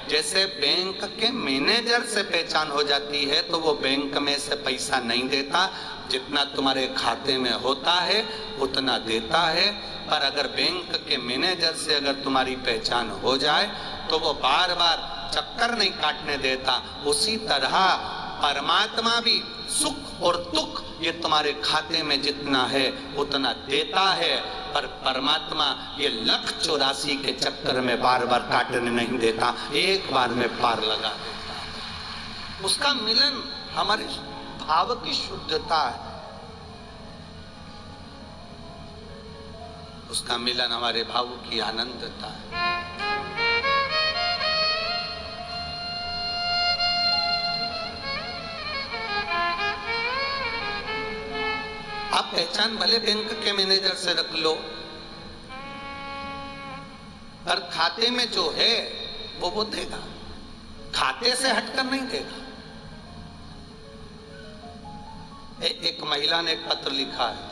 जैसे बैंक के मैनेजर से पहचान हो जाती है, तो वो बैंक में से पैसा नहीं देता, जितना तुम्हारे खाते में होता है उतना देता है। पर अगर बैंक के मैनेजर से अगर तुम्हारी पहचान हो जाए तो वो बार बार चक्कर नहीं काटने देता। उसी तरह परमात्मा भी सुख और दुख ये तुम्हारे खाते में जितना है उतना देता है, पर परमात्मा ये 1,84,000 के चक्कर में बार बार काटने नहीं देता, एक बार में पार लगा देता। उसका मिलन हमारे भाव की शुद्धता है, उसका मिलन हमारे भाव की आनंदता है। आप पहचान भले बैंक के मैनेजर से रख लो, पर खाते में जो है वो देगा, खाते से हटकर नहीं देगा। एक महिला ने एक पत्र लिखा है,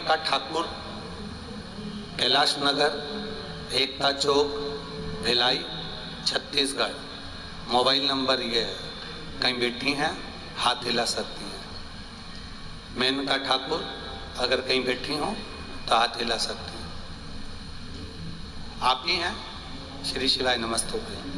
का ठाकुर, कैलाश नगर, एकता चौक, भिलाई, छत्तीसगढ़। मोबाइल नंबर ये है, कहीं बैठी हैं हाथ हिला सकती हैं। मेनका ठाकुर अगर कहीं बैठी हो तो हाथ हिला सकती हैं। आप ही हैं? श्री शिवाय नमस्तुभ्यं।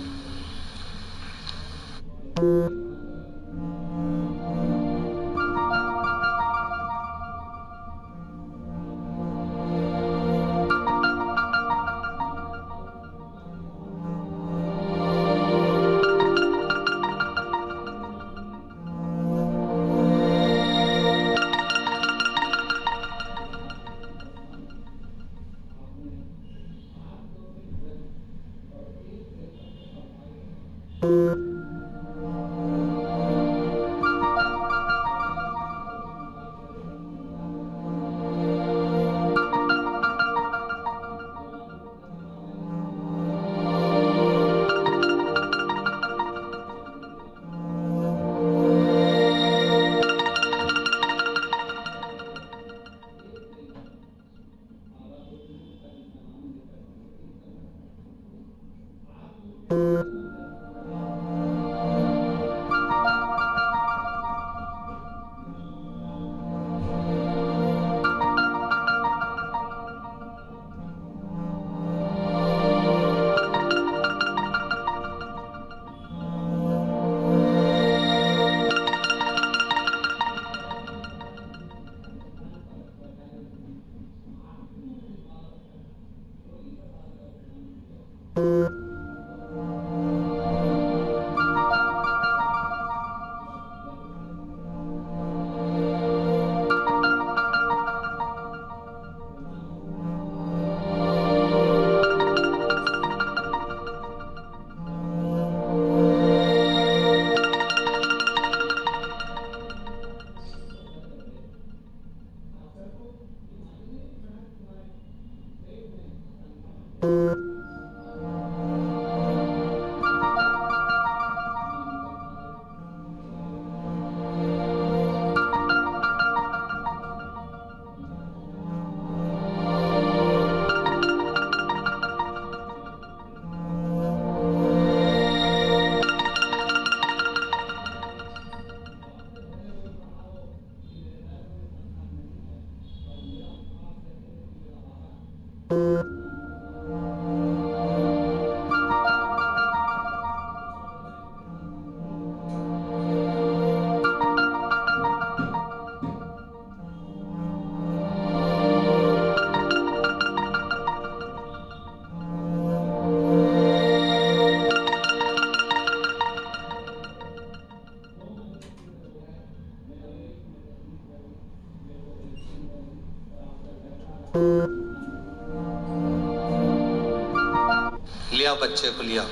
लिया बच्चे को, लिया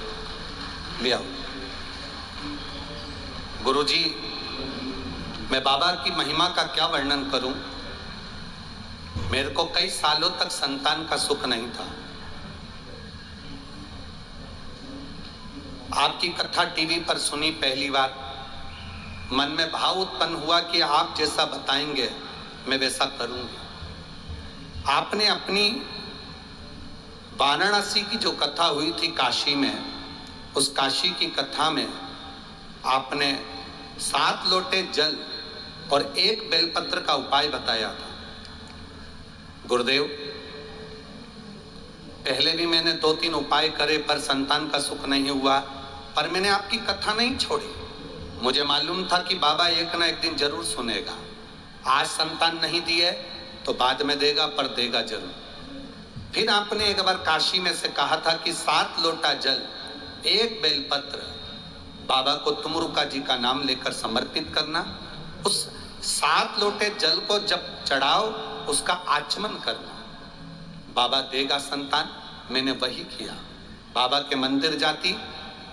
लिया। गुरुजी, मैं बाबा की महिमा का क्या वर्णन करूं। मेरे को कई सालों तक संतान का सुख नहीं था। आपकी कथा टीवी पर सुनी पहली बार, मन में भाव उत्पन्न हुआ कि आप जैसा बताएंगे मैं वैसा करूंगी। आपने अपनी वाराणसी की जो कथा हुई थी काशी में, उस काशी की कथा में आपने 7 लोटे जल और 1 बेलपत्र का उपाय बताया था। गुरुदेव, पहले भी मैंने 2-3 उपाय करे पर संतान का सुख नहीं हुआ, पर मैंने आपकी कथा नहीं छोड़ी। मुझे मालूम था कि बाबा एक ना एक दिन जरूर सुनेगा। आज संतान नहीं दी है तो बाद में देगा, पर देगा जरूर। फिर आपने एक बार काशी में से कहा था कि 7 लोटा जल, 1 बेलपत्र बाबा को तुमरुका जी का नाम लेकर समर्पित करना। उस 7 लोटे जल को जब चढ़ाओ उसका आचमन करना, बाबा देगा संतान। मैंने वही किया। बाबा के मंदिर जाती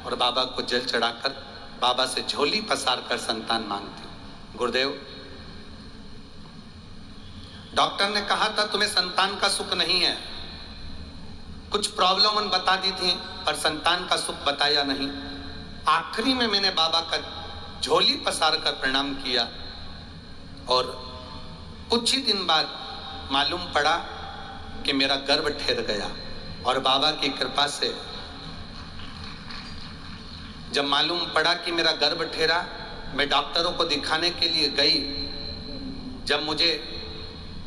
और बाबा को जल चढ़ाकर बाबा से झोली पसार कर संतान मांगती। गुरुदेव, डॉक्टर ने कहा था तुम्हें संतान का सुख नहीं है, कुछ प्रॉब्लम बता दी थी पर संतान का सुख बताया नहीं। आखिरी में मैंने बाबा का झोली पसार कर प्रणाम किया और कुछ ही दिन बाद मालूम पड़ा कि मेरा गर्भ ठहर गया। और बाबा की कृपा से जब मालूम पड़ा कि मेरा गर्भ ठहरा, मैं डॉक्टरों को दिखाने के लिए गई। जब मुझे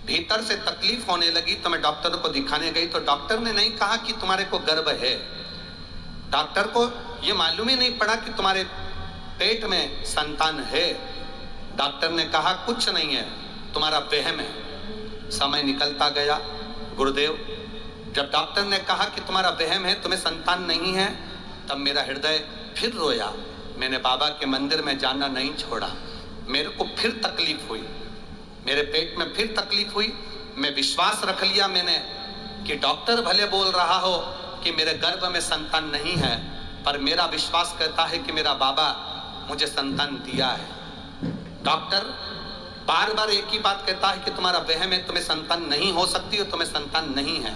भीतर से तकलीफ होने लगी तो मैं डॉक्टरों को दिखाने गई, तो डॉक्टर ने नहीं कहा कि तुम्हारे को गर्भ है। डॉक्टर को यह मालूम ही नहीं पड़ा कि तुम्हारे पेट में संतान है। डॉक्टर ने कहा कुछ नहीं है, तुम्हारा वहम है। समय निकलता गया। गुरुदेव, जब डॉक्टर ने कहा कि तुम्हारा वहम है, तुम्हें संतान नहीं है, तब मेरा हृदय फिर रोया। मैंने बाबा के मंदिर में जाना नहीं छोड़ा। मेरे को फिर तकलीफ हुई, मेरे पेट में फिर तकलीफ हुई। मैं विश्वास रख लिया मैंने कि डॉक्टर भले बोल रहा हो कि मेरे गर्भ में संतान नहीं है, पर मेरा विश्वास कहता है कि मेरा बाबा मुझे संतान दिया है। डॉक्टर बार बार एक ही बात कहता है कि तुम्हारा वहम है, तुम्हें संतान नहीं हो सकती, और तुम्हें संतान नहीं है।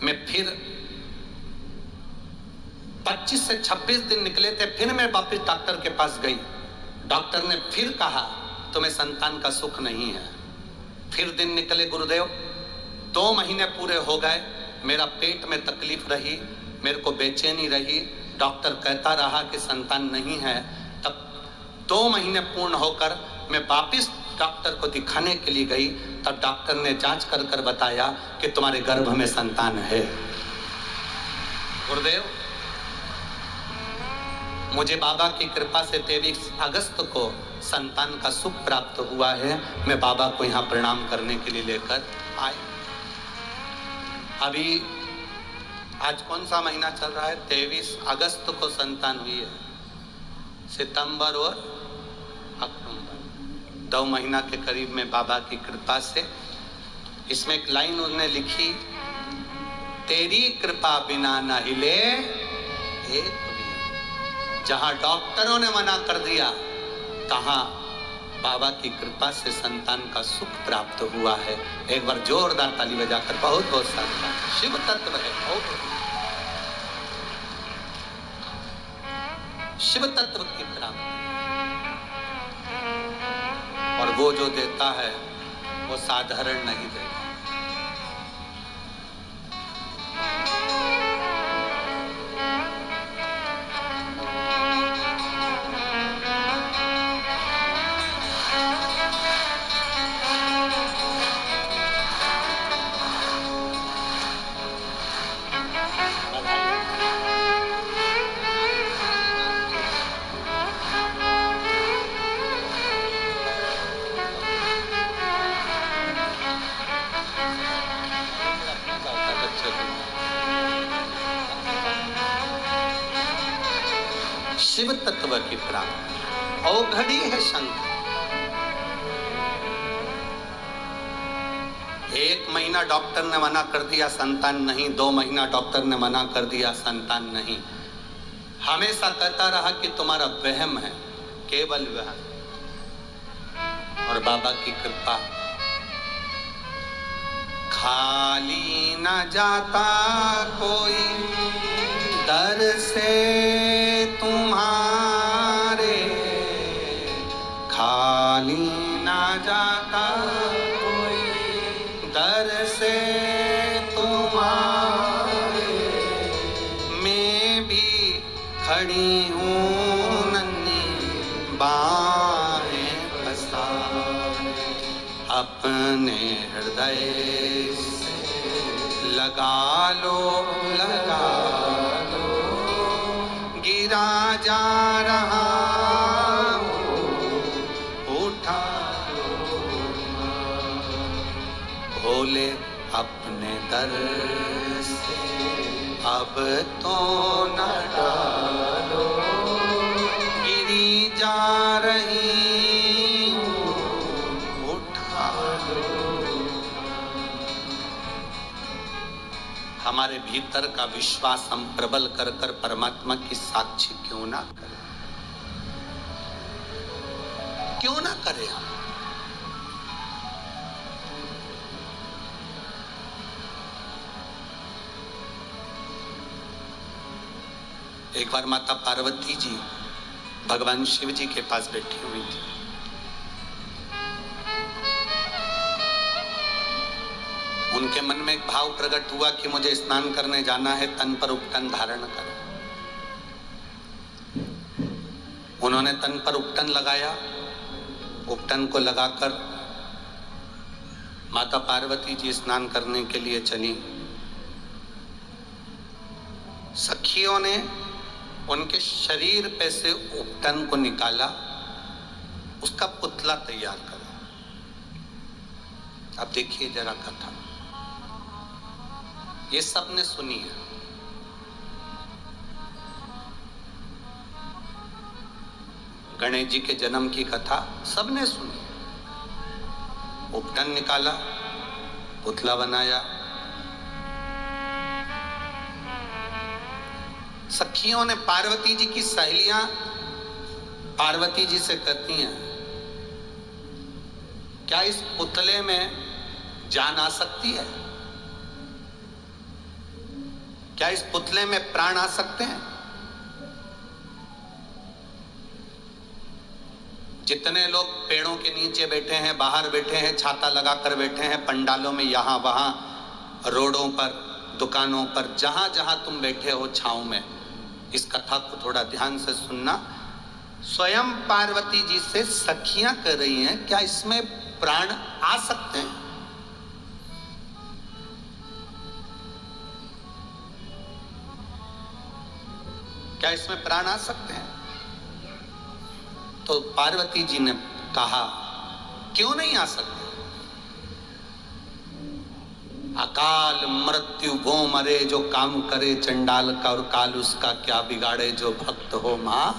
मैं फिर 25 से 26 दिन निकले थे, फिर मैं वापस डॉक्टर के पास गई। डॉक्टर ने फिर कहा तुम्हें संतान का सुख नहीं है। फिर दिन निकले गुरुदेव, 2 महीने पूरे हो गए। मेरा पेट में तकलीफ रही, मेरे को बेचैनी रही। डॉक्टर कहता रहा कि संतान नहीं है। तब 2 महीने पूर्ण होकर मैं वापिस डॉक्टर को दिखाने के लिए गई। तब डॉक्टर ने जांच कर कर बताया कि तुम्हारे गर्भ में संतान है। गुरुदेव, मुझे बाबा की कृपा से 23 अगस्त को संतान का सुख प्राप्त हुआ है। मैं बाबा को यहाँ प्रणाम करने के लिए लेकर आए। अभी आज कौन सा महीना चल रहा है? 23 अगस्त को संतान हुई है। सितंबर और अक्टूबर 2 महीना के करीब में बाबा की कृपा से। इसमें एक लाइन उन्होंने लिखी, तेरी कृपा बिना न हिले एक भी। जहां डॉक्टरों ने मना कर दिया, तहां बाबा की कृपा से संतान का सुख प्राप्त हुआ है। एक बार जोरदार ताली बजाकर बहुत बहुत साधुवाद। शिव तत्व है, शिव तत्व की प्राप्ति। और वो जो देता है वो साधारण नहीं देता। शिव तत्व की प्राप्ति औघड़ी है शंख। 1 महीना डॉक्टर ने मना कर दिया संतान नहीं, 2 महीना डॉक्टर ने मना कर दिया संतान नहीं। हमेशा कहता रहा कि तुम्हारा वहम है, केवल वहम। और बाबा की कृपा, खाली न जाता कोई दर से तुम्हारे, खाली न जाता कोई दर से तुम्हारे। मैं भी खड़ी हूँ नन्ही बाहें पसारे, अपने हृदय से लगा लो, लगा लो। गिरा जा रहा उठा लो, भोले अपने दर से अब तो न डालो। गिरी जा रही उठा लो। हमारे भीतर का विश्वास हम प्रबल कर कर परमात्मा की साक्षी क्यों ना करें? क्यों ना करें हम? एक बार माता पार्वती जी भगवान शिव जी के पास बैठी हुई थी। उनके मन में एक भाव प्रकट हुआ कि मुझे स्नान करने जाना है, तन पर उपटन धारण करो। उन्होंने तन पर उपटन लगाया। उपटन को लगाकर माता पार्वती जी स्नान करने के लिए चली। सखियों ने उनके शरीर पे से उपटन को निकाला, उसका पुतला तैयार करा। अब देखिए जरा कथा, ये सबने सुनी है। गणेश जी के जन्म की कथा सबने सुनी। उपटन निकाला, पुतला बनाया। सखियों ने, पार्वती जी की सहेलियां पार्वती जी से कहती हैं, क्या इस पुतले में जान आ सकती है? क्या इस पुतले में प्राण आ सकते हैं? जितने लोग पेड़ों के नीचे बैठे हैं, बाहर बैठे हैं, छाता लगाकर बैठे हैं, पंडालों में, यहां वहां, रोडों पर, दुकानों पर, जहां जहां तुम बैठे हो छांव में, इस कथा को थोड़ा ध्यान से सुनना। स्वयं पार्वती जी से सखियां कह रही हैं, क्या इसमें प्राण आ सकते हैं? क्या इसमें प्राण आ सकते हैं? तो पार्वती जी ने कहा, क्यों नहीं आ सकते? अकाल मृत्यु वो मरे जो काम करे चंडाल का, और काल उसका क्या बिगाड़े जो भक्त हो मां।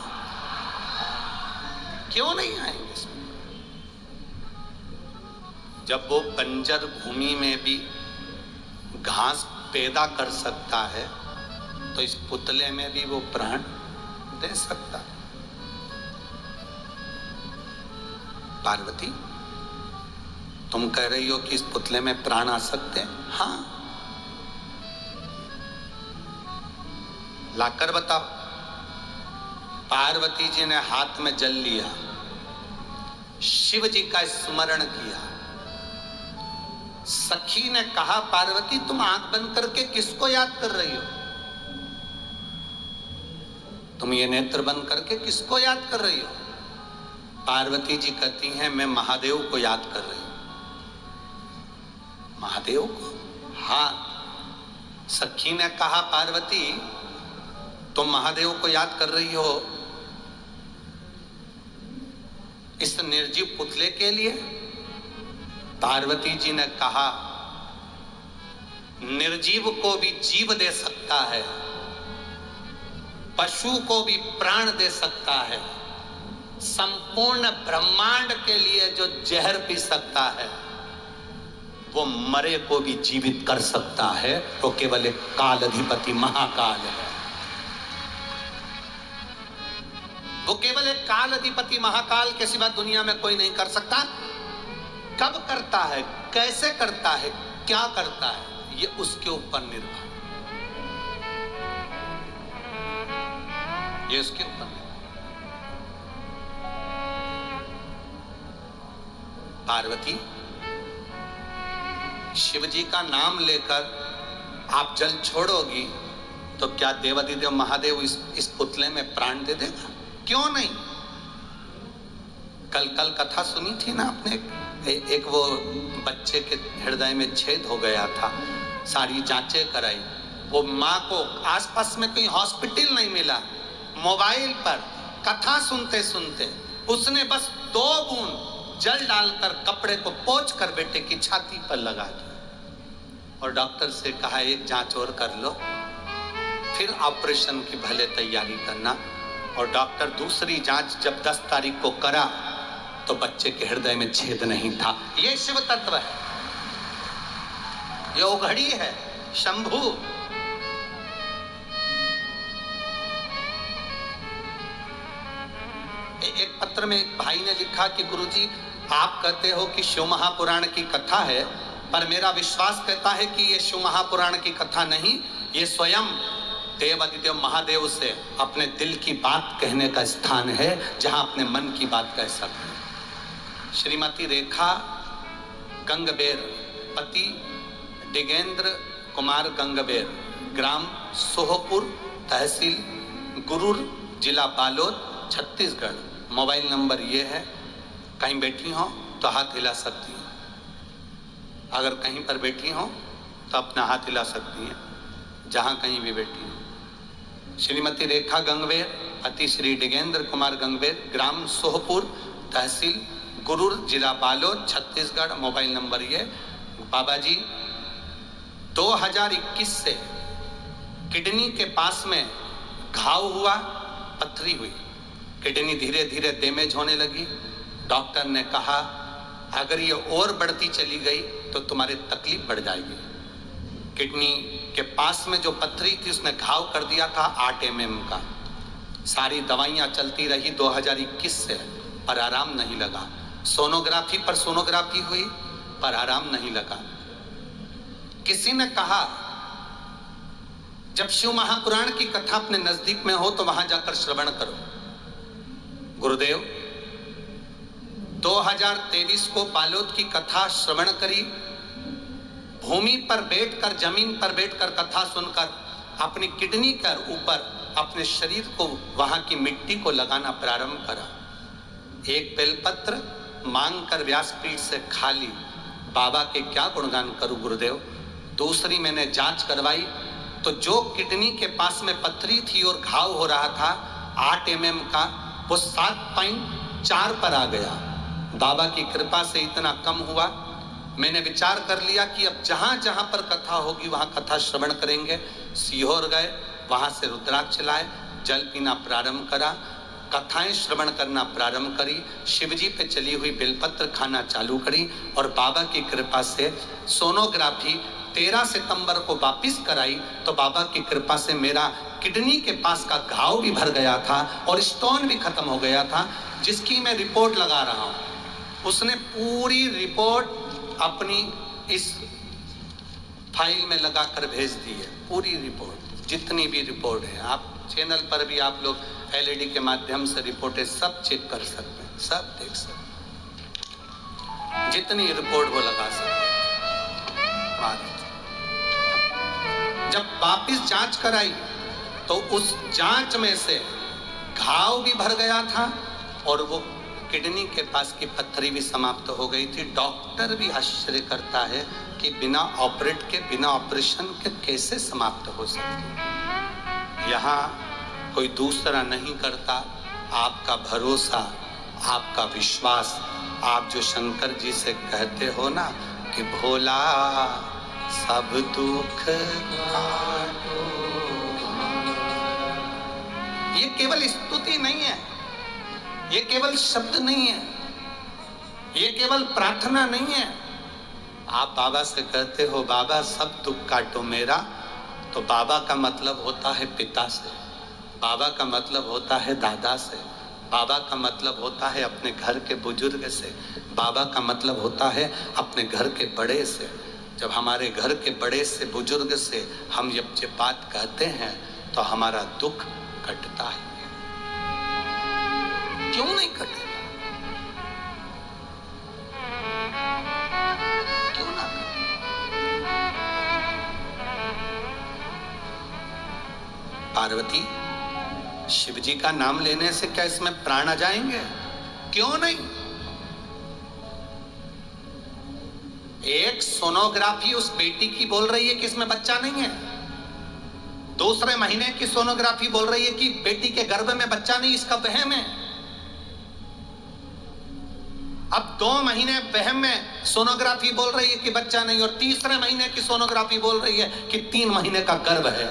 क्यों नहीं आएंगे इसमें? जब वो बंजर भूमि में भी घास पैदा कर सकता है, तो इस पुतले में भी वो प्राण दे सकता है। पार्वती, तुम कह रही हो कि इस पुतले में प्राण आ सकते हैं? हाँ, लाकर बताओ। पार्वती जी ने हाथ में जल लिया, शिव जी का स्मरण किया। सखी ने कहा, पार्वती तुम आंख बंद करके किसको याद कर रही हो? तुम ये नेत्र बंद करके किसको याद कर रही हो? पार्वती जी कहती हैं, मैं महादेव को याद कर रही हूं। महादेव को? हाँ। सखी ने कहा, पार्वती तुम महादेव को याद कर रही हो इस निर्जीव पुतले के लिए? पार्वती जी ने कहा, निर्जीव को भी जीव दे सकता है, पशु को भी प्राण दे सकता है, संपूर्ण ब्रह्मांड के लिए जो जहर पी सकता है, वो मरे को भी जीवित कर सकता है। वो केवल एक काल अधिपति महाकाल है। वो केवल एक काल अधिपति महाकाल के सिवा दुनिया में कोई नहीं कर सकता। कब करता है, कैसे करता है, क्या करता है, ये उसके ऊपर निर्भर, ये उसके ऊपर निर्भर। पार्वती, शिव जी का नाम लेकर आप जल छोड़ोगी तो क्या देवाधिदेव महादेव इस पुतले में प्राण दे देगा? क्यों नहीं? कल कथा सुनी थी ना आपने, एक वो बच्चे के हृदय में छेद हो गया था, सारी जांचें कराई, वो माँ को आसपास में कहीं हॉस्पिटल नहीं मिला, मोबाइल पर कथा सुनते सुनते उसने बस 2 बूंद जल डालकर कपड़े को पोंछ कर बेटे की छाती पर लगा दिया और डॉक्टर से कहा, एक जांच और कर लो, फिर ऑपरेशन की भले तैयारी करना। और डॉक्टर दूसरी जांच जब 10 तारीख को करा तो बच्चे के हृदय में छेद नहीं था। ये शिव तत्व है, ये उघड़ी है, शंभु। एक पत्र में एक भाई ने लिखा कि गुरुजी, आप कहते हो कि शिव महापुराण की कथा है, पर मेरा विश्वास कहता है कि ये शिव महापुराण की कथा नहीं, ये स्वयं देवाधिदेव महादेव से अपने दिल की बात कहने का स्थान है, जहां अपने मन की बात कह सकते हैं। श्रीमती रेखा गंगबेर, पति डिगेंद्र कुमार गंगबेर, ग्राम सोहपुर, तहसील गुरूर, जिला बालोद, छत्तीसगढ़। मोबाइल नंबर ये है, कहीं बैठी हो तो हाथ हिला सकती हैं। अगर कहीं पर बैठी हो तो अपना हाथ हिला सकती हैं, जहां कहीं भी बैठी हो। श्रीमती रेखा गंगबेर, पति श्री डिगेंद्र कुमार गंगबेर, ग्राम सोहपुर, तहसील गुरूर, जिला बालोद, छत्तीसगढ़। मोबाइल नंबर ये। बाबा जी 2021 से किडनी के पास में घाव हुआ, पथरी हुई, किडनी धीरे धीरे डैमेज होने लगी। डॉक्टर ने कहा अगर ये और बढ़ती चली गई तो तुम्हारी तकलीफ बढ़ जाएगी। किडनी के पास में जो पथरी थी उसने घाव कर दिया था 8 mm का। सारी दवाइयां चलती रही 2021 से, पर आराम नहीं लगा। सोनोग्राफी पर सोनोग्राफी हुई, पर आराम नहीं लगा। किसी ने कहा जब शिव महापुराण की कथा अपने नजदीक में हो तो वहां जाकर श्रवण करो। गुरुदेव 2023 को बालोद की कथा श्रवण करी। भूमि पर बैठकर, जमीन पर बैठकर कथा सुनकर अपनी किडनी के ऊपर अपने शरीर को, वहां की मिट्टी को लगाना प्रारंभ करा। एक बेलपत्र मांग कर व्यासपीठ से खा ली। बाबा के क्या गुणगान करूं गुरुदेव। दूसरी मैंने जांच करवाई तो जो किडनी के पास में पथरी थी और घाव हो रहा था 8 mm का, वो 7.4 पर आ गया। बाबा की कृपा से इतना कम हुआ। मैंने विचार कर लिया कि अब जहां जहां पर कथा होगी वहां कथा श्रवण करेंगे। सीहोर गए, वहां से रुद्राक्ष लाए, जल पीना प्रारंभ करा, कथाएं श्रवण करना प्रारंभ करी, शिवजी पे चली हुई बेलपत्र खाना चालू करी और बाबा की कृपा से सोनोग्राफी 13 सितंबर को वापिस कराई तो बाबा की कृपा से मेरा किडनी के पास का घाव भी भर गया था और स्टोन भी खत्म हो गया था, जिसकी मैं रिपोर्ट लगा रहा हूं। उसने पूरी रिपोर्ट अपनी इस फाइल में लगाकर भेज दी है, पूरी रिपोर्ट, जितनी भी रिपोर्ट है। आप चैनल पर भी आप लोग LED के माध्यम से रिपोर्टें सब चेक कर सकते हैं, सब देख सकते हैं, जितनी रिपोर्ट वो लगा सकते हैं। महाराज जब वापिस जांच कराई तो उस जांच में से घाव भी भर गया था और वो किडनी के पास की पथरी भी समाप्त हो गई थी। डॉक्टर भी आश्चर्य करता है कि बिना ऑपरेट के, बिना ऑपरेशन के कैसे समाप्त हो सकती। यहाँ कोई दूसरा नहीं करता, आपका भरोसा, आपका विश्वास। आप जो शंकर जी से कहते हो ना कि भोला सब दुख काटो, ये केवल स्तुति नहीं है, ये केवल शब्द नहीं है, ये केवल प्रार्थना नहीं है। आप बाबा से कहते हो बाबा सब दुख काटो मेरा, तो बाबा का मतलब होता है पिता से, बाबा का मतलब होता है दादा से, बाबा का मतलब होता है अपने घर के बुजुर्ग से, बाबा का मतलब होता है अपने घर के बड़े से। जब हमारे घर के बड़े से, बुजुर्ग से हम ये बात कहते हैं तो हमारा दुख कटता है। क्यों नहीं कटेगा? क्यों ना कटे? पार्वती, शिवजी का नाम लेने से क्या इसमें प्राण आ जाएंगे? क्यों नहीं? एक सोनोग्राफी उस बेटी की बोल रही है कि इसमें बच्चा नहीं है, दूसरे महीने की सोनोग्राफी बोल रही है कि बेटी के गर्भ में बच्चा नहीं, इसका वहम है। अब 2 महीने वहम में सोनोग्राफी बोल रही है कि बच्चा नहीं, और तीसरे महीने की सोनोग्राफी बोल रही है कि 3 महीने का गर्भ है।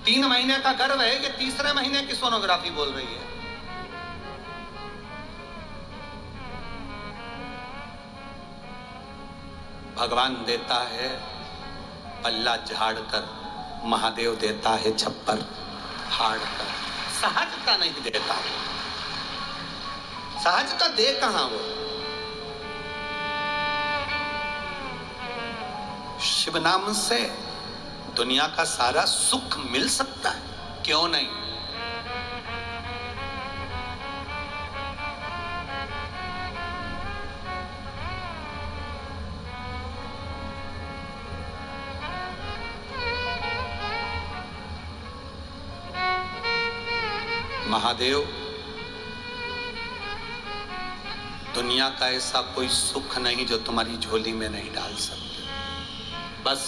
3 महीने का गर्भ है, ये तीसरे महीने की सोनोग्राफी बोल रही है। भगवान देता है पल्ला झाड़कर, महादेव देता है छप्पर फाड़कर। सहजता नहीं देता, सहजता दे कहां वो? शिव नाम से दुनिया का सारा सुख मिल सकता है, क्यों नहीं? महादेव, दुनिया का ऐसा कोई सुख नहीं जो तुम्हारी झोली में नहीं डाल सकते। बस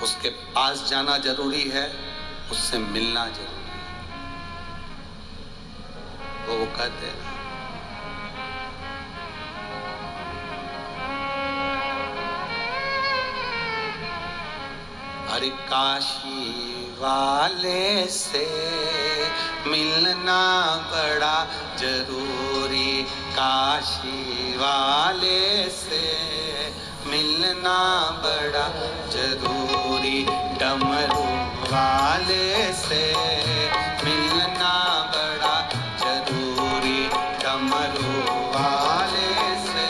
उसके पास जाना जरूरी है, उससे मिलना जरूरी है। वो कहते हैं हर काशी वाले से मिलना बड़ा जरूरी, काशी वाले से मिलना बड़ा जरूरी, डमरू वाले से मिलना बड़ा जरूरी, डमरू वाले से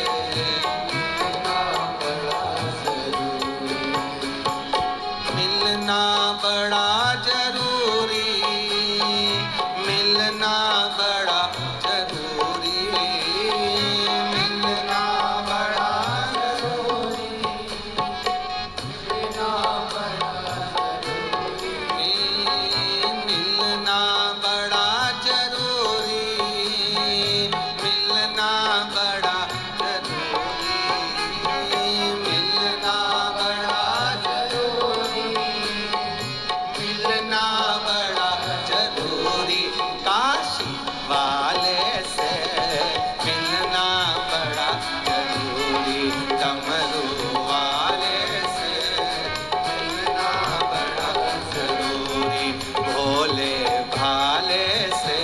मिलना बड़ा जरूरी, मिलना बड़ा जरूरी, मिलना बड़ा जरूरी, मिलना बड़ा जरूरी, मिलना बड़ा जरूरी, मिलना बड़ा जरूरी, मिलना बड़ा जरूरी, मिलना बड़ा जरूरी, मिलना बड़ा जरूरी, काशी वाले से मिलना बड़ा जरूरी, डमरू वाले से मिलना बड़ा जरूरी, भोले भाले से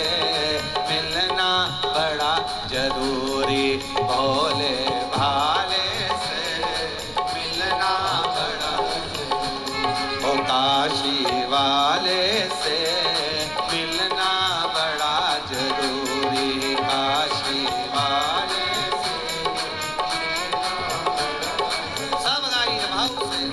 मिलना बड़ा जरूरी, भोले भाले से मिलना बड़ा जरूरी, ओ काशी वाले से मिलना बड़ा जरूरी, काशी वाले से मिलना बड़ा जरूरी। सब गाइए भाव से।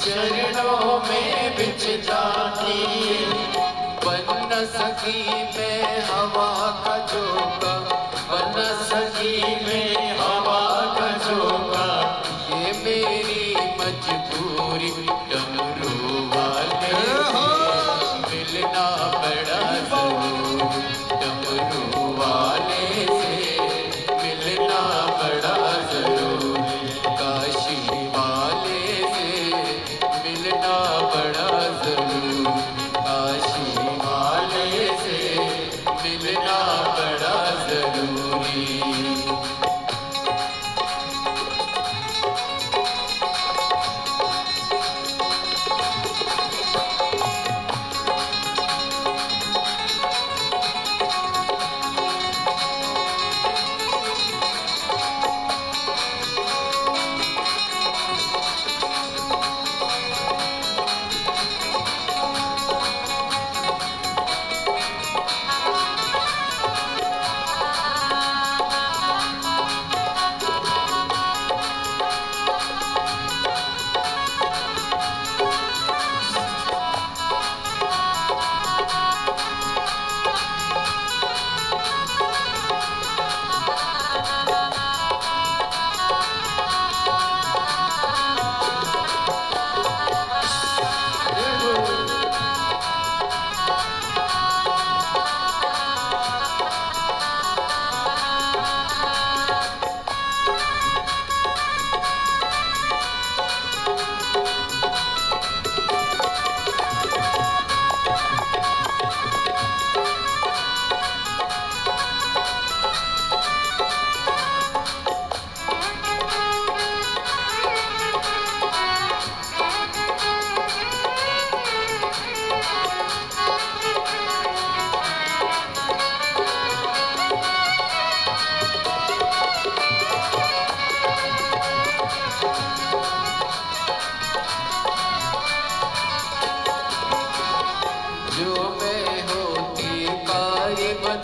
चरणों में बिछ जाती, बन सकी मैं हवा का झोंका, बन सकी मैं हवा का झोंका, ये मेरी मजबूरी, डमरू वाले से मिलना बड़ा जरूरी, डमरू वाले से मिलना बड़ा जरूरी, काशी वाले से मिलना बड़ा जरूरी, काशी वाले से मिलना बड़ा जरूरी।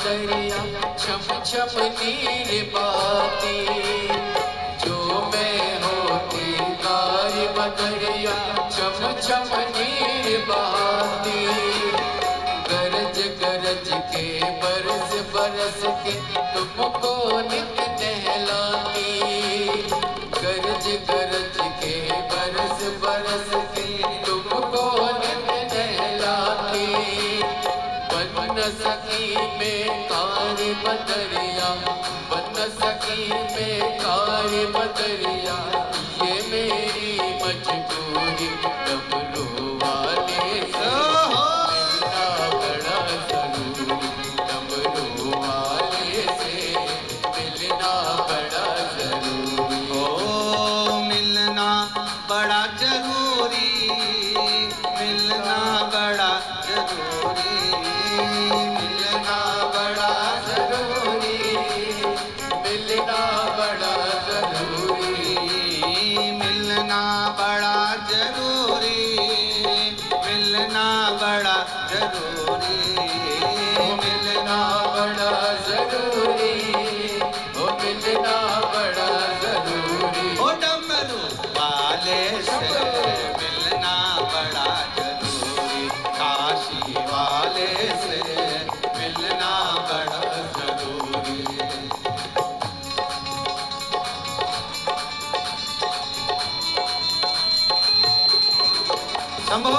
बदरिया छम छम नीर बाती जो मैं होती कार बदरिया छम छम नीर बाती गरज गरज के बरस बरस के तुमको नित नहलाती गरज गरज के बरस बरस के तुमको नित नहलाती बन सकी में कार बदरिया बन सकी में कार बदरिया ये मेरी मजबूरी डमरू वाले से मिलना बड़ा जरूरी डमरू वाले से मिलना बड़ा जरूरी
ओ मिलना बड़ा जरूरी, मिलना बड़ा जरूरी,
मिलना बड़ा जरूरी मिलना बड़ा जरूरी
मिलना बड़ा जरूरी, मिलना बड़ा जरूरी,
मिलना बड़ा जरूरी ओ मिलना बड़ा जरूरी
ओ डमरू वाले से मिलना बड़ा जरूरी, काशी वाले से मिलना बड़ा जरूरी। शंभो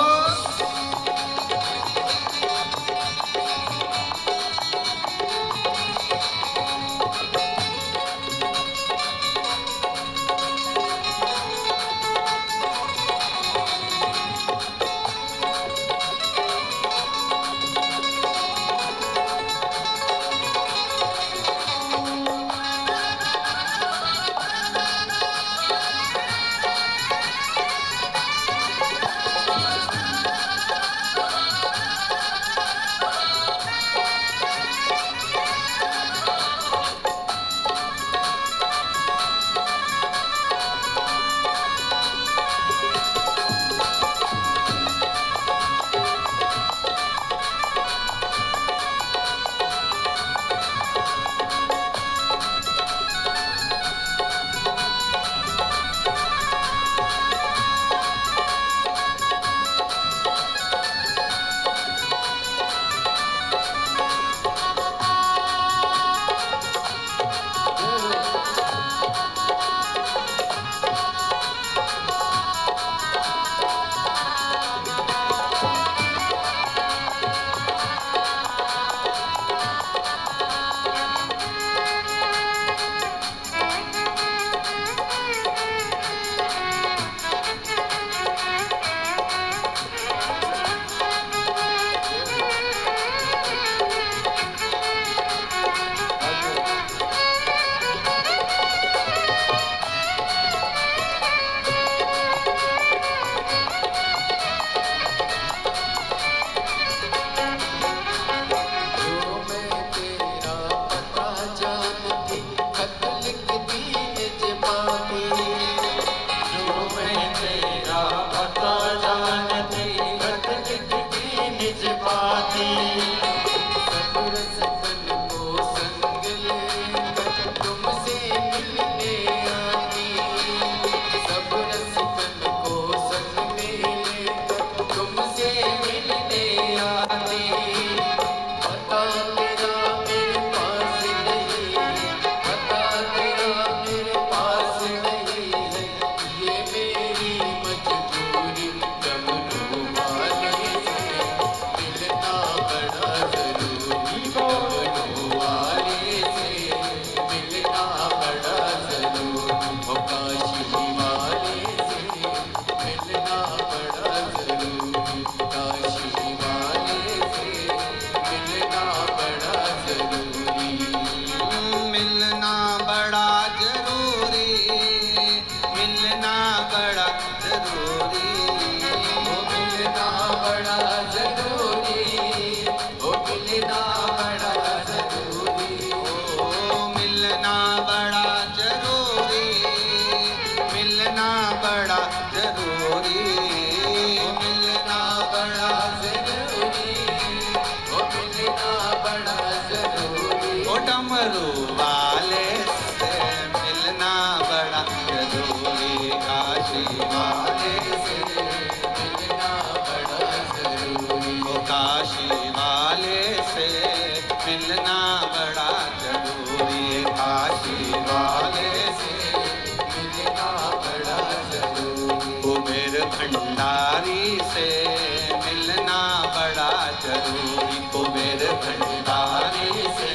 जरूरी, कुबेर भंडारी से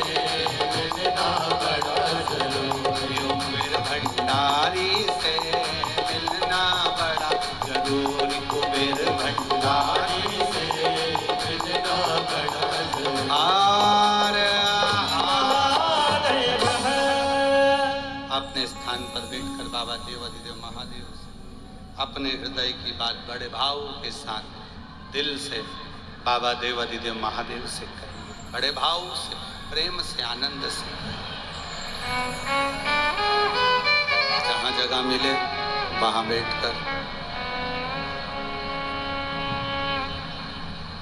मिलना बड़ा जरूरी, कुबेर भंडारी से मिलना बड़ा जरूरी, कुबेर भंडारी से मिलना बड़ा जरूरी। अपने स्थान पर बैठकर बाबा देवाधिदेव महादेव से अपने हृदय की बात बड़े भाव के साथ दिल से बाबा देवाधिदेव महादेव से करेंगे, बड़े भाव से, प्रेम से, आनंद से। जहां जगह मिले वहां बैठकर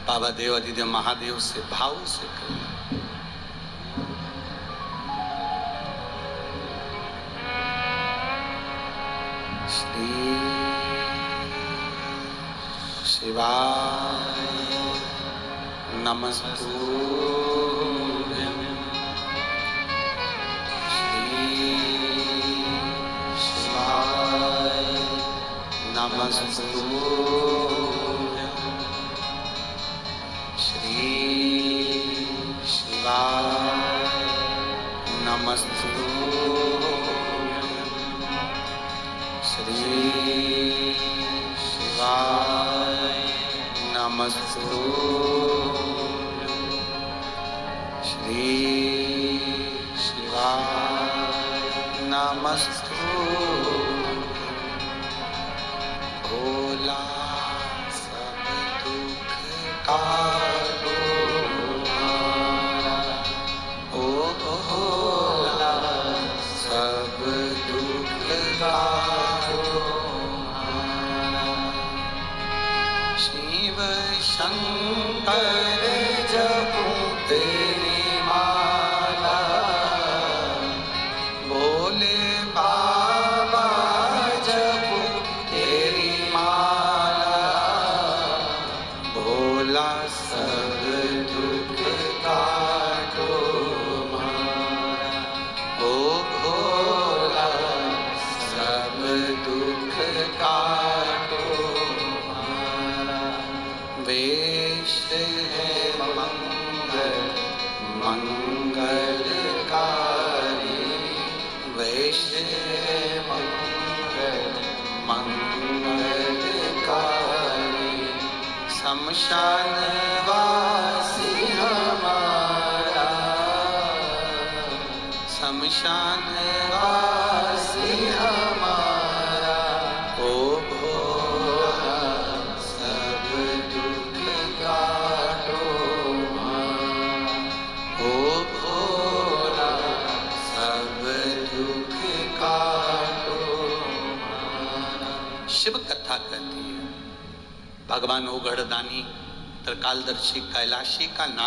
बाबा देवाधिदेव महादेव से भाव से करेंगे। श्री शिवाय नमस्तुभ्यं, श्री शिवाय नमस्तुभ्यं, श्री शिवाय नमस्तुभ्यं, श्री शिवाय नमस्तुभ्यं, श्री शिवाय नमस्तुभ्यं। भोला सब दुख काटो हमारा, ओ भोला सब दुख काटो हमारा। शिव शंकर जपो तेरी माला, भोले बाबा जपो तेरी माला, भोला सब दुख काटो हमारा, ओ भोला सब दुख काटो हमारा। वेश है मंगल मंगलकारी, वेश है मंगल मंगलकारी, शमशान वासी हमारा, शमशान वासी हमारा, ओ भोला सब दुख काटो हमारा, ओ भोला सब दुख काटो हमारा। शिव कथा कहती है भगवान ओगढ़दानी त्रिकालदर्शी कैलाशी का नाम